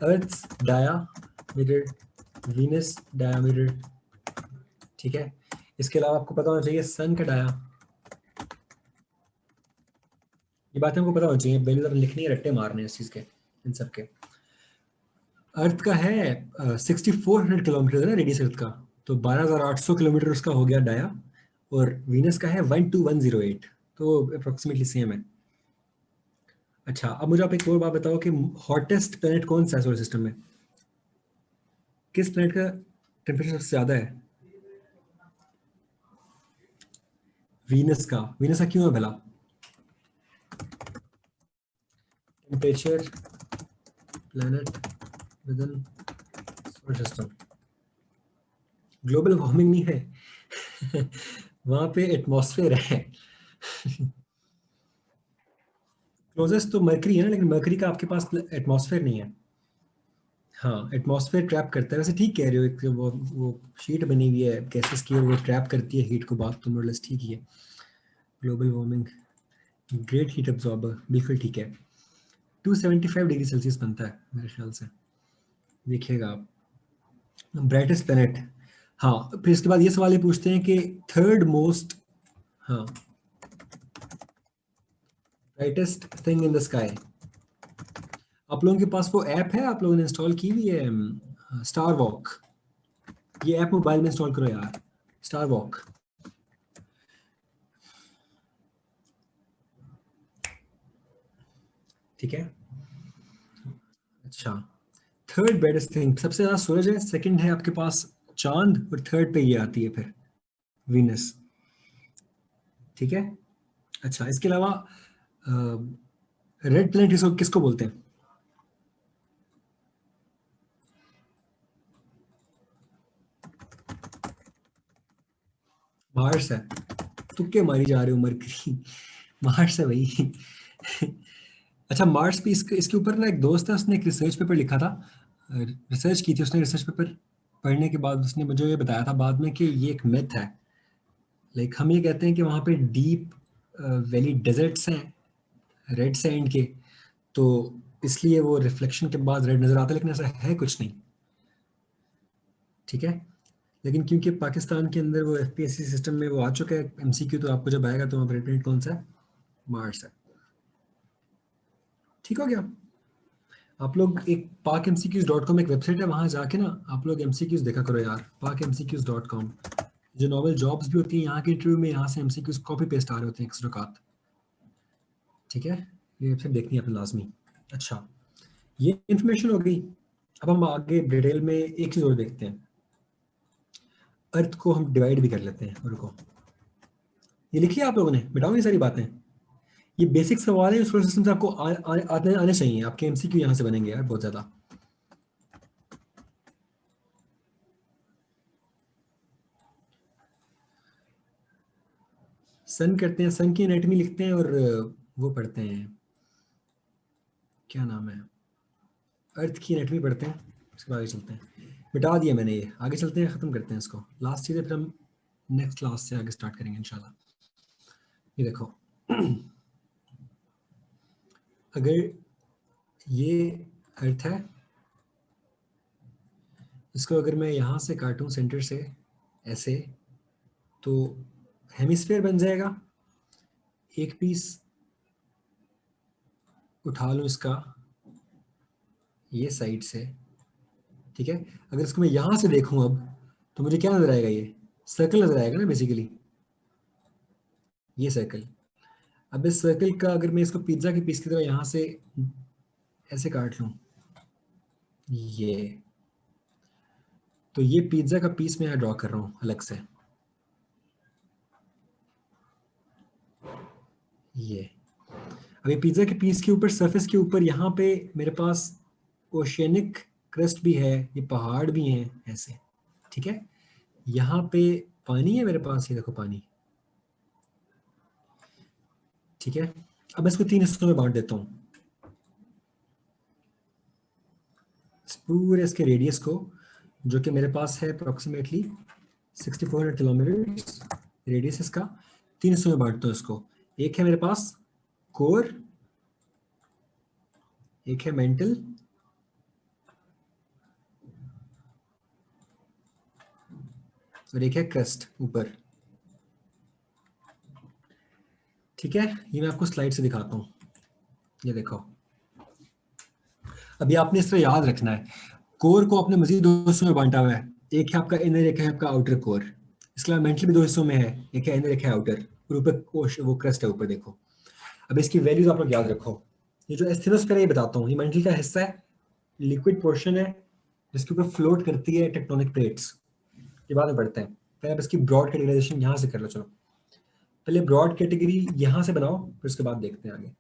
earth diameter, Venus diameter, ठीक है। इसके अलावा आपको पता होना चाहिए सन का डाया, ये बातें हमको पता होनी चाहिए, पहले तो लिखनी है, रट्टे मारने हैं इस चीज के, इन सब के। अर्थ का है 6400 किलोमीटर है ना रेडियस अर्थ का, तो 12,800 किलोमीटर उसका हो गया डाया, और वीनस का है 12108, तो अप्रोक्सीमेटली सेम है। अच्छा, अब मुझे आप एक और बात बताओ कि हॉटेस्ट प्लेनेट कौन सा है सोलर सिस्टम में? किस प्लेनेट का टेम्परेचर सबसे ज्यादा है? वीनस का। वीनस का क्यों है भला temperature planet with in solar system? Global warming नहीं है वहां पे एटमॉस्फेयर है क्लोजेस्ट तो मरकरी है ना, लेकिन मरकरी का आपके पास एटमॉस्फेयर नहीं है। हाँ, एटमॉस्फेयर ट्रैप करता है, वैसे ठीक कह रहे हो, एक वो शीट बनी हुई है गैसेस की और वो ट्रैप करती है हीट को, बात तो मोरलेस ठीक ही है। Global warming, great heat absorber, बिल्कुल ठीक है। 275 डिग्री सेल्सियस बनता है मेरे ख्याल से, देखिएगा आप। ब्राइटेस्ट प्लेनेट, हाँ, फिर इसके बाद ये सवाल ये पूछते हैं कि थर्ड मोस्ट, हाँ, brightest thing in the sky. आप लोगों के पास वो ऐप है, आप लोगों ने इंस्टॉल की हुई है स्टार वॉक? ये ऐप मोबाइल में इंस्टॉल करो यार, स्टार वॉक। ठीक है, अच्छा। थर्ड ब्राइटेस्ट थिंग, सबसे ज्यादा सूरज है, सेकंड है आपके पास चांद, और थर्ड पे ये आती है फिर वीनस, ठीक है। अच्छा, इसके अलावा रेड प्लैनेट किसको किसको बोलते हैं? मार्स है। तुक्के मारी जा रहे हो, मरकरी मार्स है भाई अच्छा, मार्स पे इसके ऊपर ना एक दोस्त है, उसने एक रिसर्च पेपर लिखा था, रिसर्च की थी उसने, रिसर्च पेपर पढ़ने के बाद उसने मुझे ये बताया था बाद में कि ये एक मिथ है। लाइक हम ये कहते हैं कि वहाँ पे डीप वैली डेजर्ट्स हैं रेड सैंड के, तो इसलिए वो रिफ्लेक्शन के बाद रेड नजर आता है, लेकिन ऐसा है कुछ नहीं, ठीक है। लेकिन क्योंकि पाकिस्तान के अंदर वो एफपीएससी सिस्टम में वो आ चुका है एमसीक्यू, तो आपको जब आएगा तो वहाँ पर प्रिंट कौन सा है? मार्स है, ठीक हो गया। आप लोग एक pakmcqs.com एक वेबसाइट है, वहाँ जाके ना आप लोग एमसीक्यूज देखा करो यार, pakmcqs.com। जो नॉर्मल जॉब्स भी होती हैं यहाँ के इंटरव्यू में, यहाँ से एमसीक्यूज कॉपी पेस्ट आ रहे होते हैं एक्स्ट्रा, ठीक है। ये वेबसाइट देखनी है अपनी लाजमी। अच्छा, ये इन्फॉर्मेशन हो गई। अब हम आगे डिटेल में एक चीज और देखते हैं, अर्थ को हम डिवाइड भी कर लेते हैं, रुको। ये लिखिए आप लोगों ने, मिटाओ ये सारी बातें। ये बेसिक सवाल है, सोलर सिस्टम से आपको आने चाहिए, आपके एमसीक्यू यहाँ से बनेंगे यार बहुत ज्यादा। सन करते हैं, सन की एनाटॉमी लिखते हैं, और वो पढ़ते हैं, क्या नाम है, अर्थ की एनाटॉमी पढ़ते हैं, उसके बाद आगे चलते हैं। मिटा दिया मैंने ये, आगे चलते हैं, खत्म करते हैं इसको, लास्ट चीज़ है, फिर हम नेक्स्ट क्लास से आगे स्टार्ट करेंगे इंशाल्लाह। ये देखो अगर ये अर्थ है, इसको अगर मैं यहाँ से काटूं सेंटर से ऐसे, तो हेमिस्फीयर बन जाएगा। एक पीस उठा लूं इसका ये साइड से, ठीक है। अगर इसको मैं यहाँ से देखूं अब, तो मुझे क्या नजर आएगा? ये सर्कल नजर आएगा ना बेसिकली, ये सर्कल। अब इस सर्कल का अगर मैं इसको पिज्जा के पीस की तरह यहाँ से ऐसे काट लूं, ये, तो ये पिज्जा का पीस मैं यहाँ ड्रॉ कर रहा हूँ अलग से, ये। अब ये पिज्जा के पीस के ऊपर, सरफेस के ऊपर, यहाँ पे मेरे पास ओशियनिक क्रस्ट भी है, ये पहाड़ भी हैं ऐसे, ठीक है। यहाँ पे पानी है मेरे पास, ये देखो पानी, ठीक है। अब इसको 3 हिस्सों में बांट देता हूँ, इस पूरे इसके रेडियस को, जो कि मेरे पास है अप्रोक्सीमेटली 6400 किलोमीटर रेडियस इसका। 3 हिस्सों में बांटता हूँ इसको। एक है मेरे पास कोर, एक है मेंटल, और एक है क्रस्ट ऊपर, ठीक है। ये मैं आपको स्लाइड से दिखाता हूँ, ये देखो। अभी आपने इस तरह याद रखना है, कोर को आपने मजीद 2 हिस्सों में बांटा हुआ है, एक है आपका इनर, एक है आपका आउटर कोर। इसके अलावा मेंटल भी 2 हिस्सों में है, एक है इनर, एक है आउटर, और ऊपर वो क्रस्ट है ऊपर, देखो। अब इसकी वैल्यूज आप लोग याद रखो। ये जो एस्थेनोस्फीयर है, ये बताता हूँ, ये मेंटल का हिस्सा है, लिक्विड पोर्शन है, जिसके ऊपर फ्लोट करती है टेक्टोनिक प्लेट्स। ये बाद में बढ़ते हैं, पहले आप इसकी ब्रॉड कैटेगराइजेशन यहाँ से कर लो। चलो पहले ब्रॉड कैटेगरी यहाँ से बनाओ, फिर उसके बाद देखते हैं आगे।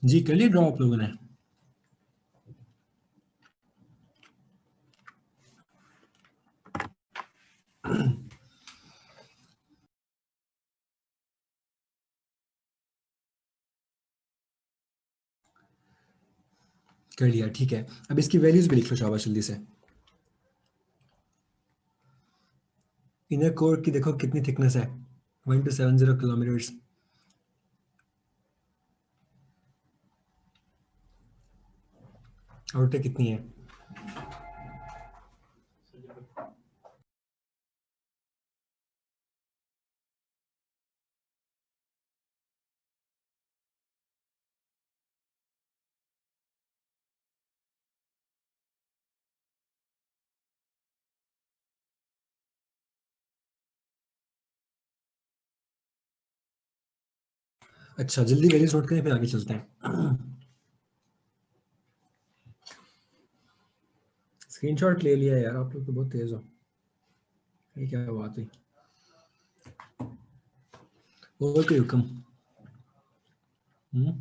जी कर लिए ड्रॉ आप लोगों ने? कर लिया, ठीक है। अब इसकी वैल्यूज भी लिख लो शाबाश जल्दी से। इनर कोर की देखो कितनी थिकनेस है, 1270 किलोमीटर। आउटर कितनी है? अच्छा जल्दी वैल्यूज नोट करें, फिर आगे चलते हैं। स्क्रीनशॉट ले लिया यार, आप लोग तो बहुत तेज हो। ये क्या बात हुई? और कोई हुक्म? हम्म?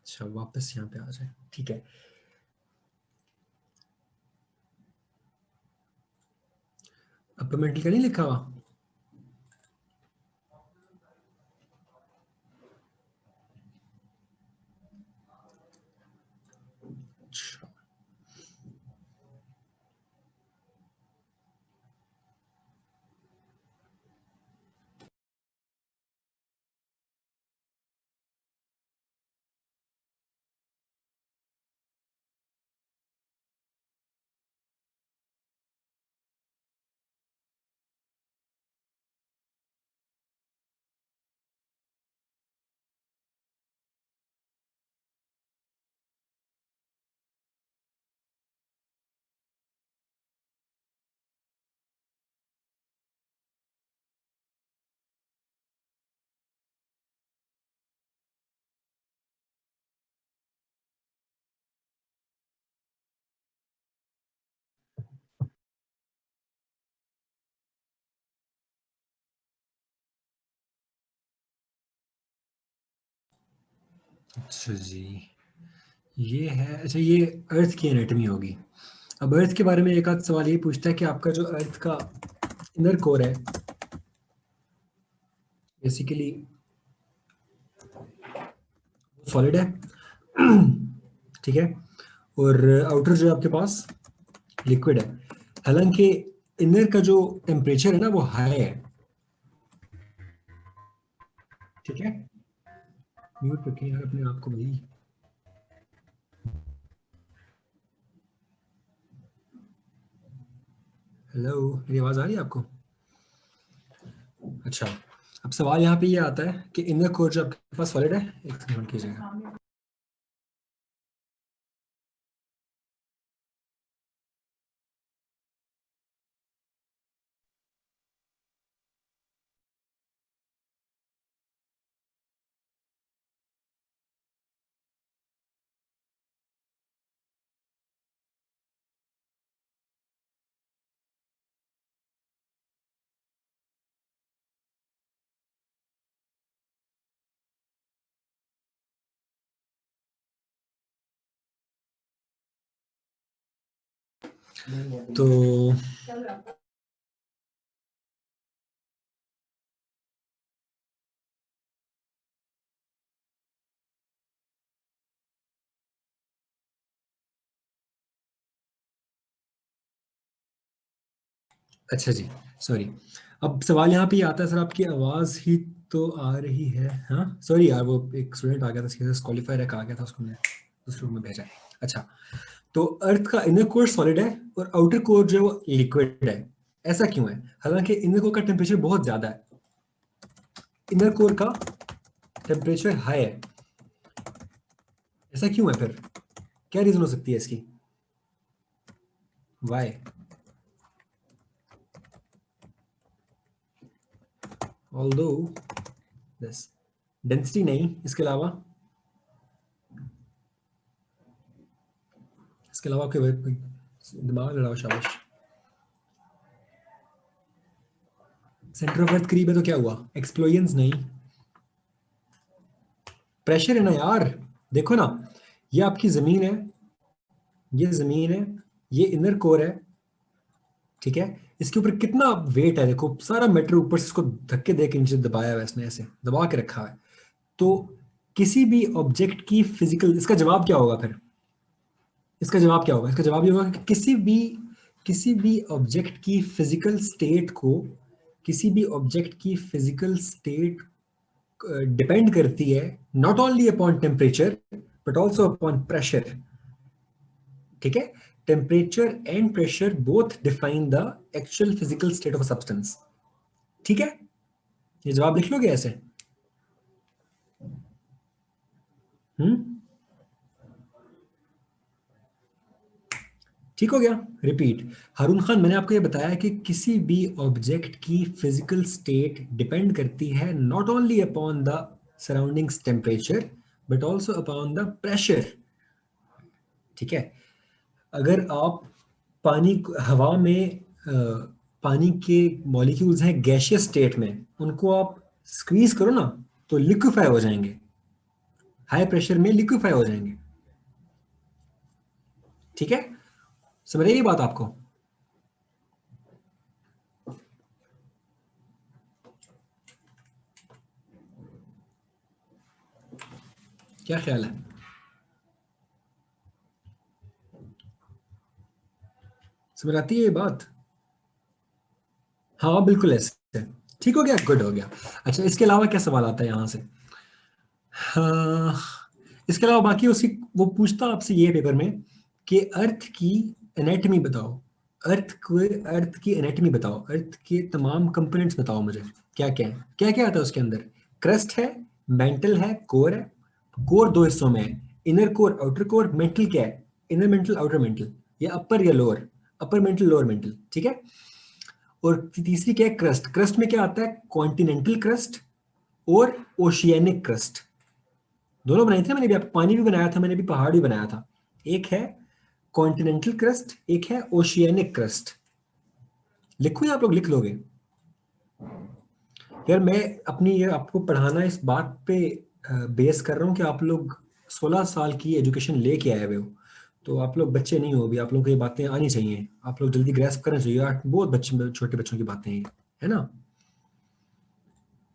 अच्छा वापस यहाँ पे आ जाए, ठीक है। अपर मेंटल का नहीं लिखा हुआ? अच्छा अच्छा जी, ये है, अच्छा ये अर्थ की एनाटॉमी होगी। अब अर्थ के बारे में एक आध सवाल ये पूछता है कि आपका जो अर्थ का इनर कोर है बेसिकली सॉलिड है, ठीक है, और आउटर जो आपके पास लिक्विड है। हालांकि इनर का जो टेम्परेचर है ना वो हाई है, ठीक है। म्यूट रखें यार अपने आप को भाई। हेलो, मेरी आवाज आ रही है आपको? अच्छा, अब सवाल यहाँ पे ये आता है कि इनर कोर जो आपके पास सॉलिड है, एक सेकंड कीजिएगा। तो अच्छा जी, सॉरी। अब सवाल यहाँ पे ये आता है, सर आपकी आवाज़ ही तो आ रही है। हाँ सॉरी यार, वो एक स्टूडेंट आ गया था, क्वालिफायर एक आ गया था, उसको मैं दूसरे रूम में भेजा है। अच्छा, तो अर्थ का इनर कोर सॉलिड है और आउटर कोर जो है वो लिक्विड है। ऐसा क्यों है? हालांकि इनर कोर का टेम्परेचर बहुत ज़्यादा है, इनर कोर का टेम्परेचर हाई है। ऐसा क्यों है फिर? क्या रीज़न हो सकती है इसकी? वाई? ऑल्दो दिस डेंसिटी नहीं, इसके अलावा कोई दिमाग लड़ाओ, शाबाश। सेंटर ऑफ अर्थ करीब है तो क्या हुआ? एक्सप्लोजन्स नहीं, प्रेशर है ना यार। देखो ना, ये आपकी जमीन है, ये जमीन है, ये इनर कोर है, ठीक है। इसके ऊपर कितना वेट है, देखो सारा मेटर ऊपर से इसको धक्के दे के नीचे दबाया हुआ है इसने, ऐसे दबा के रखा है। तो किसी भी ऑब्जेक्ट की फिजिकल, इसका जवाब क्या होगा फिर? इसका जवाब क्या होगा? इसका जवाब ये होगा कि किसी भी ऑब्जेक्ट की फिजिकल स्टेट को, किसी भी ऑब्जेक्ट की फिजिकल स्टेट डिपेंड करती है not only upon temperature but also upon pressure, ठीक है। Temperature and pressure both define the actual physical state of substance, ठीक है। ये जवाब लिख लोगे ऐसे? हम्म, ठीक हो गया। रिपीट, हारून खान, मैंने आपको ये बताया कि किसी भी ऑब्जेक्ट की फिजिकल स्टेट डिपेंड करती है not only upon the surroundings temperature but also upon the pressure, ठीक है। अगर आप हवा में पानी के मॉलिक्यूल्स हैं गैशियस स्टेट में, उनको आप स्क्वीज करो ना तो लिक्विफाई हो जाएंगे, हाई प्रेशर में लिक्विफाई हो जाएंगे, ठीक है। समझ रही ये बात आपको? क्या ख्याल है? समझ आती है ये बात? हाँ बिल्कुल ऐसे। ठीक हो गया, गुड हो गया। अच्छा, इसके अलावा क्या सवाल आता है यहाँ से? हाँ, इसके अलावा बाकी उसकी वो पूछता आपसे ये पेपर में कि अर्थ की एनाटॉमी बताओ, अर्थ की एनाटॉमी बताओ, अर्थ के तमाम कंपोनेंट्स बताओ मुझे, क्या क्या है, क्या क्या आता है उसके अंदर। क्रस्ट है, मेंटल है, कोर है। कोर दो हिस्सों में है, inner core outer core. Mental क्या है? इनर मेंटल आउटर मेंटल, या अपर या lower, upper mantle lower mental, ठीक है। और तीसरी क्या है? क्रस्ट। क्रस्ट में क्या आता है? कॉन्टिनेंटल क्रस्ट और ओशियानिक क्रस्ट। दोनों बनाए थे मैंने भी, आप पानी भी बनाया था, मैंने भी पहाड़ भी बनाया था। एक है कॉन्टिनेंटल क्रस्ट, एक है ओशियानिक क्रस्ट। लिखो या आप लोग लिख लोगे? यार मैं अपनी ये आपको पढ़ाना इस बात पे बेस कर रहा हूँ कि आप लोग 16 साल की एजुकेशन लेके आए हुए हो, तो आप लोग बच्चे नहीं हो अभी, आप लोग को ये बातें आनी चाहिए, आप लोग जल्दी ग्रैस्प करना चाहिए यार, बहुत बच्चे छोटे बच्चों की बातें हैं, है ना?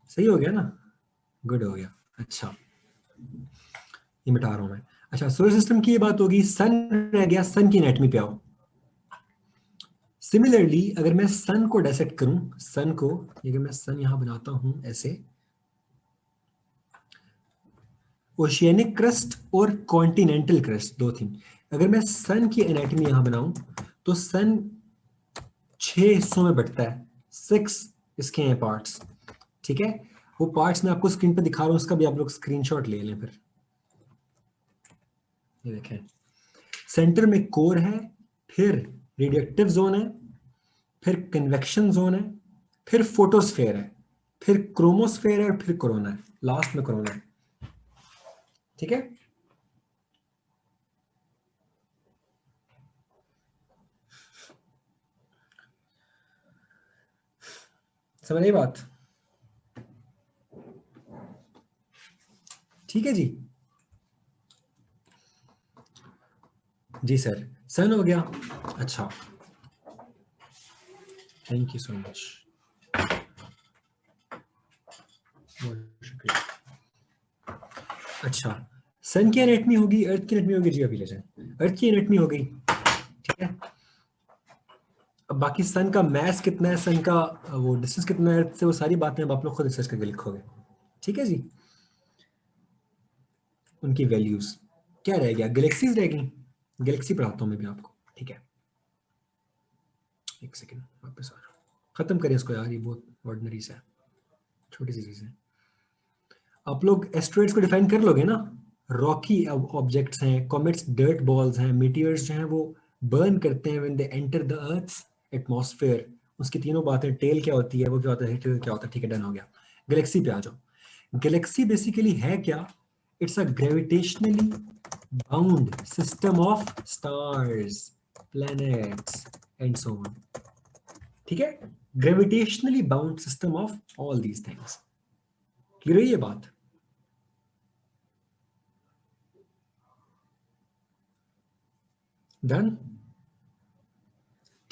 सही हो गया ना? गुड हो गया। अच्छा, ये मिटा रहा हूं मैं। अच्छा, सोलर सिस्टम की ये बात होगी, सन रह गया, सन की एनाटॉमी पे आओ। सिमिलरली अगर मैं सन को डायसेक्ट करूं, सन को, अगर मैं सन यहां बनाता हूं ऐसे, ओशियनिक क्रस्ट और कॉन्टिनेंटल क्रस्ट, दो थिंग। अगर मैं सन की एनाटॉमी यहां बनाऊं, तो सन 6 हिस्सों में बंटता है, 6 इसके हैं पार्ट्स, ठीक है? वो पार्ट्स मैं आपको स्क्रीन पर दिखा रहा हूं, उसका भी आप लोग स्क्रीनशॉट ले लें फिर। ये देखें, सेंटर में कोर है, फिर रेडिएक्टिव जोन है, फिर कन्वेक्शन जोन है, फिर फोटोस्फेयर है, फिर क्रोमोस्फेयर है, और फिर कोरोना है, लास्ट में कोरोना है, ठीक है? समझ आई बात? ठीक है जी। जी सर, सन हो गया। अच्छा, थैंक यू सो मच, बहुत शुक्रिया। अच्छा, सन की एनाटॉमी होगी, अर्थ की एनाटॉमी होगी जी, अभी ले जाए। अर्थ की एनाटॉमी हो गई, ठीक है? अब बाकी सन का मैस कितना है, सन का वो डिस्टेंस कितना है अर्थ से, वो सारी बातें अब आप लोग खुद रिसर्च करके लिखोगे, ठीक है जी? उनकी वैल्यूज क्या रह गया, गैलेक्सीज रह गई। गैलेक्सी पढ़ाता हूँ मैं भी आपको, ठीक है? एक सेकेंड, वापस आ रहा हूँ। खत्म करें इसको यार, ये बहुत ऑर्डिनरी सा है, छोटी सी चीज है। आप लोग एस्ट्रॉइड्स को डिफाइन कर लोगे ना? रॉकी ऑब्जेक्ट्स हैं, कॉमेट्स डर्ट बॉल्स हैं, मीटियर्स जो हैं वो बर्न करते हैं when they enter the earth's atmosphere. उसकी तीनों बातें, टेल क्या होती है, वो क्या होता है, हिट क्या होता है, ठीक है, डन हो गया। गैलेक्सी पे आ जाओ। गैलेक्सी बेसिकली है क्या? It's a gravitationally bound system of stars, planets and so on, ठीक है? Gravitationally bound system of all these things. Clear है ये बात? डन,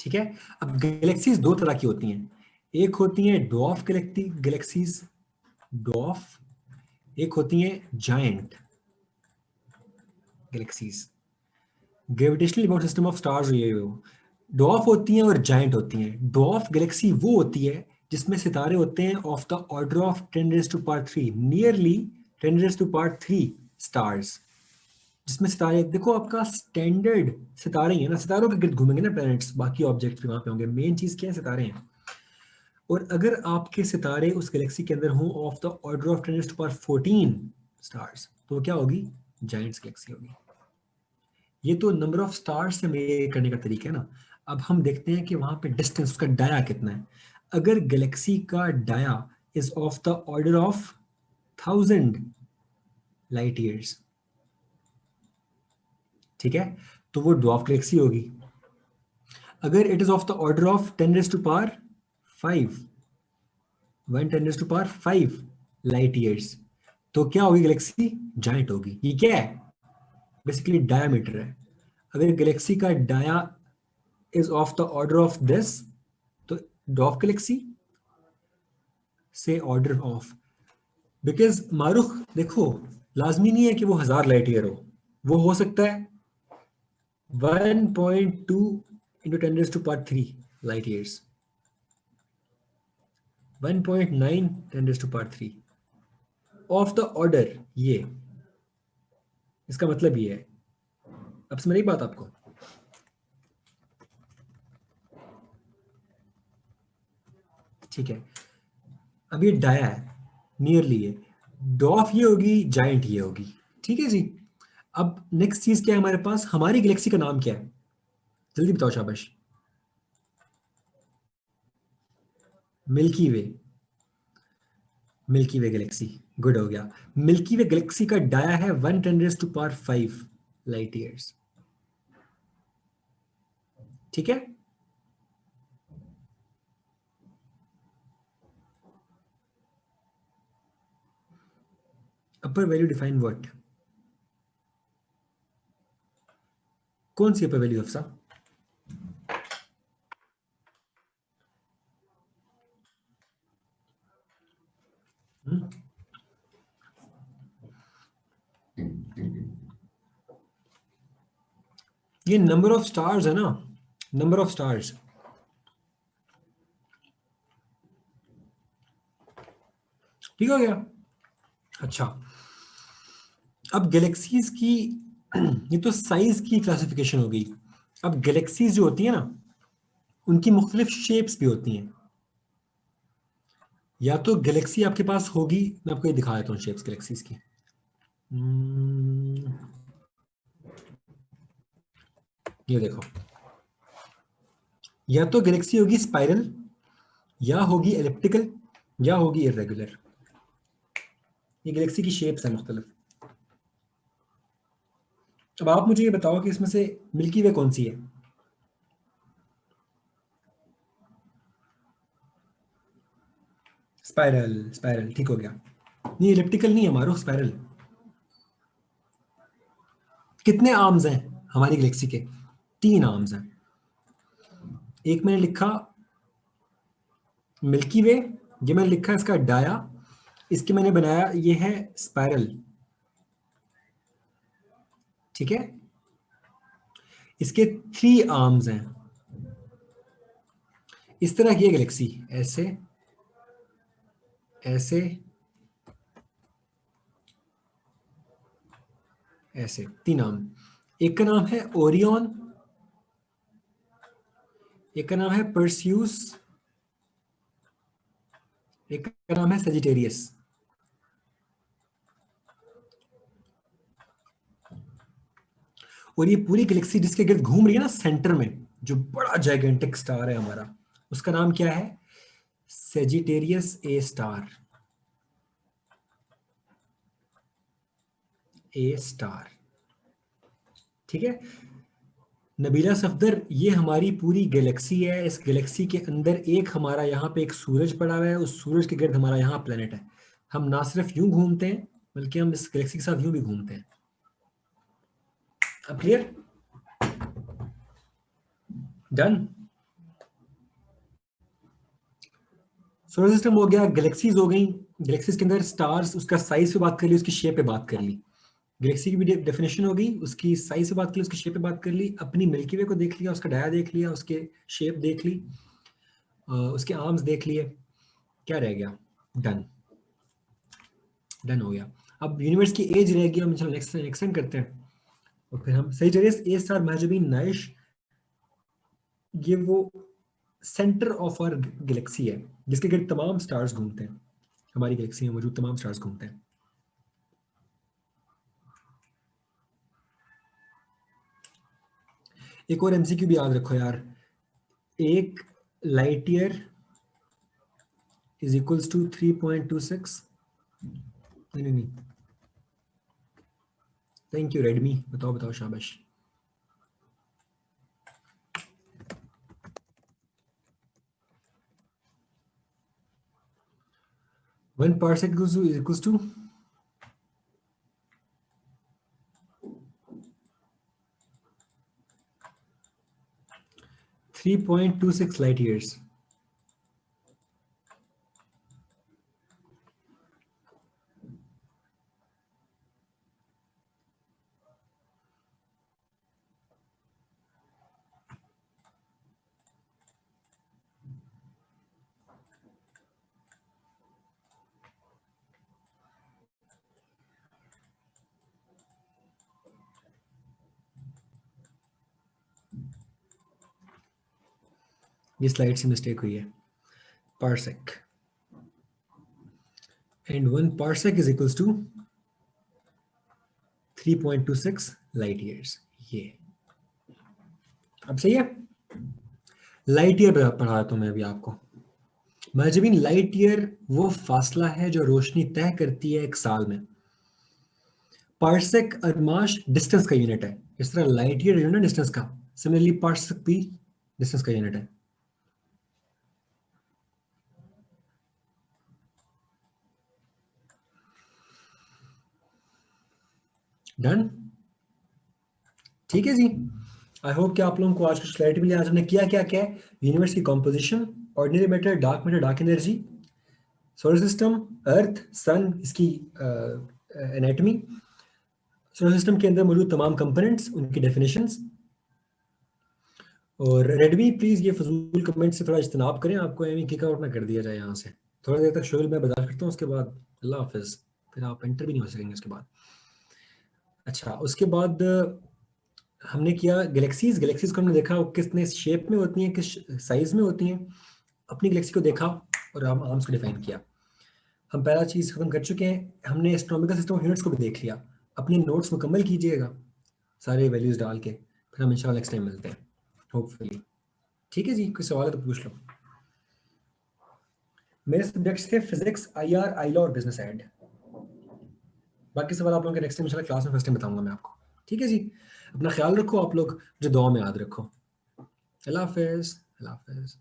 ठीक है? अब गैलेक्सीज दो तरह की होती हैं, एक होती हैं डॉफ गैलेक्सीज, डॉफ, एक होती हैं giant galaxies. Gravitational bound system of stars, ये हो, डॉफ होती हैं और जायंट होती हैं। डॉफ गैलेक्सी वो होती है जिसमें सितारे होते हैं of the order of 10⁻³ nearly 10⁻³ stars. जिसमें सितारे, देखो आपका स्टैंडर्ड सितारे ही है ना, सितारों के गिर्द घूमेंगे ना प्लैनेट्स, बाकी ऑब्जेक्ट्स भी वहां पे होंगे, मेन चीज क्या है, सितारे हैं। और अगर आपके सितारे उस गैलेक्सी के अंदर हों of the order of 10⁻14 stars, तो क्या होगी? जायंट्स गैलेक्सी होगी। ये तो नंबर ऑफ स्टार्स से मेजर करने का तरीका है ना। अब हम देखते हैं कि वहां पे डिस्टेंस, उसका डाया कितना है। अगर गैलेक्सी का dia is of the order of 1000 light years, ठीक है, तो वो ड्वार्फ गैलेक्सी होगी। अगर it is of the order of 10⁻5, 1 10⁻5 light years, तो क्या होगी गैलेक्सी? जायंट होगी। ये क्या है? बेसिकली डायमीटर है। अगर गैलेक्सी का dia is of the order of this, तो डॉफ गैलेक्सी से ऑर्डर ऑफ, बिकॉज मारुख देखो, लाजमी नहीं है कि वो 1000 लाइट ईयर हो, वो हो सकता है 1.2 into 10⁻³ light years, 1.9 10⁻³ of the order, ये इसका मतलब ये है। अब समझ आई बात आपको? ठीक है, अब ये डाया है, नियरली है, डॉफ ये होगी, जायंट ये होगी, ठीक है जी? अब नेक्स्ट चीज क्या है हमारे पास, हमारी गैलेक्सी का नाम क्या है? जल्दी बताओ शाबाश। मिल्की वे, मिल्की वे गैलेक्सी, गुड हो गया। मिल्की वे गैलेक्सी का डाया है 1 10⁻5 लाइट ईयर्स, ठीक है? अपर वैल्यू डिफाइन व्हाट? कौन सी अपर वैल्यू अफसा? ये नंबर ऑफ स्टार्स है ना, नंबर ऑफ स्टार्स। ठीक हो गया। अच्छा, अब गैलेक्सीज की ये तो साइज की क्लासिफिकेशन हो गई। अब गैलेक्सीज जो होती है ना, उनकी मुख्तलिफ शेप्स भी होती हैं। या तो गैलेक्सी आपके पास होगी, मैं आपको ये दिखा देता हूँ शेप्स गैलेक्सीज की। हम्म, ये देखो, या तो गैलेक्सी होगी स्पाइरल, या होगी एलिप्टिकल, या होगी इरेगुलर। ये गैलेक्सी की शेप्स हैं मुख्तलिफ। अब आप मुझे ये बताओ कि इसमें से मिल्की वे कौन सी है? स्पाइरल, स्पाइरल ठीक हो गया। नहीं, एलिप्टिकल नहीं है मारो, स्पाइरल। कितने आर्म्स हैं हमारी गैलेक्सी के? 3 आर्म्स हैं। एक मैंने लिखा मिल्की वे, ये मैंने लिखा इसका डाया, इसके मैंने बनाया ये है स्पाइरल। ठीक है, इसके 3 आर्म्स हैं। इस तरह की है गैलेक्सी, ऐसे ऐसे ऐसे 3 आर्म। एक का नाम है ओरियन, एक का नाम है परस्यूस, एक का नाम है सजिटेरियस। और ये पूरी गैलेक्सी जिसके गिर्द घूम रही है ना सेंटर में, जो बड़ा जाइगेंटिक स्टार है हमारा, उसका नाम क्या है? Sagittarius A star. A star. ठीक है नबीला सफदर, ये हमारी पूरी गैलेक्सी है। इस गैलेक्सी के अंदर एक हमारा यहाँ पे एक सूरज पड़ा हुआ है, उस सूरज के गिर्द हमारा यहाँ प्लेनेट है। हम ना सिर्फ यूं घूमते हैं, बल्कि हम इस गैलेक्सी के साथ यूं भी घूमते हैं। अब क्लियर? डन। सोलर सिस्टम हो गया, गैलेक्सीज हो गई। गैलेक्सीज के अंदर स्टार्स, उसका साइज पे बात कर ली, उसकी शेप पे बात कर ली। गैलेक्सी की भी डेफिनेशन हो गई, उसकी साइज से बात कर ली, उसकी शेप पे बात कर ली, अपनी मिल्की वे को देख लिया, उसका डाया देख लिया, उसके शेप देख ली, उसके आर्म्स देख लिए। क्या रह गया? डन। डन हो गया। अब यूनिवर्स की एज रह गई, हम चलो नेक्स्ट एक्सटेंड करते हैं। और फिर हम सही जरिए ए स्टार महजबीन नाइश, ये वो सेंटर ऑफ आवर गैलेक्सी है जिसके गिर्द तमाम स्टार्स घूमते हैं। हमारी गैलेक्सी में मौजूद तमाम स्टार्स घूमते हैं। एक और एमसीक्यू भी याद रखो यार, एक light year is equals to 3.26। नहीं नहीं नहीं, थैंक यू रेडमी, बताओ बताओ, शाबाश। 1 parsec equals to 3.26 light years. ये स्लाइड से मिस्टेक हुई है, parsec. And 1 parsec is equals to 3.26 light years. ये अब सही है। लाइट ईयर पढ़ा तो मैं अभी आपको। महजबीन, लाइट ईयर वो फासला है जो रोशनी तय करती है एक साल में। पार्सेक अदमाश डिस्टेंस का यूनिट है। इस तरह लाइट ईयर जो है ना डिस्टेंस का, सिमिलरली पार्सेक भी डिस्टेंस का यूनिट है। डन। ठीक है जी। आई होप कि आप लोगों को आज कुछ क्लैरिटी मिली। आज हमने किया क्या क्या है, यूनिवर्स की composition, ordinary matter, dark energy, solar system, earth, sun, इसकी एनाटॉमी, सोलर सिस्टम के अंदर मौजूद तमाम कंपोनेंट्स, उनकी डेफिनेशंस। और रेडमी प्लीज ये फजूल कमेंट से थोड़ा इज्तनाब करें, आपको एमी किक आउट ना कर दिया जाए यहाँ से। थोड़ा देर तक शुगल मैं बर्दाश्त करता हूँ, उसके बाद अल्लाह हाफिज, फिर आप एंटर भी नहीं हो सकेंगे उसके बाद। अच्छा, उसके बाद हमने किया गैलेक्सीज। गैलेक्सीज को हमने देखा वो कितने शेप में होती हैं, किस साइज में होती हैं। अपनी गैलेक्सी को देखा और हम आर्म्स को डिफाइन किया। हम पहला चीज खत्म कर चुके हैं। हमने एस्ट्रोनॉमिकल सिस्टम ऑफ यूनिट्स को भी देख लिया। अपने नोट्स मुकम्मल कीजिएगा सारे वैल्यूज डाल के, फिर हम इंशाल्लाह नेक्स्ट टाइम मिलते हैं होपफुली। ठीक है जी, कोई सवाल है तो पूछ लो। मेरे सब्जेक्ट्स थे फिजिक्स, आईआर, आईलॉ और बिजनेस एड। बाकी सवाल आप लोगों के नेक्स्ट टाइम इंशाल्लाह क्लास में फर्स्ट टाइम बताऊंगा मैं आपको। ठीक है जी, अपना ख्याल रखो आप लोग, जो दुआ में याद रखो। अल्लाह हाफिज। अल्लाह हाफिज।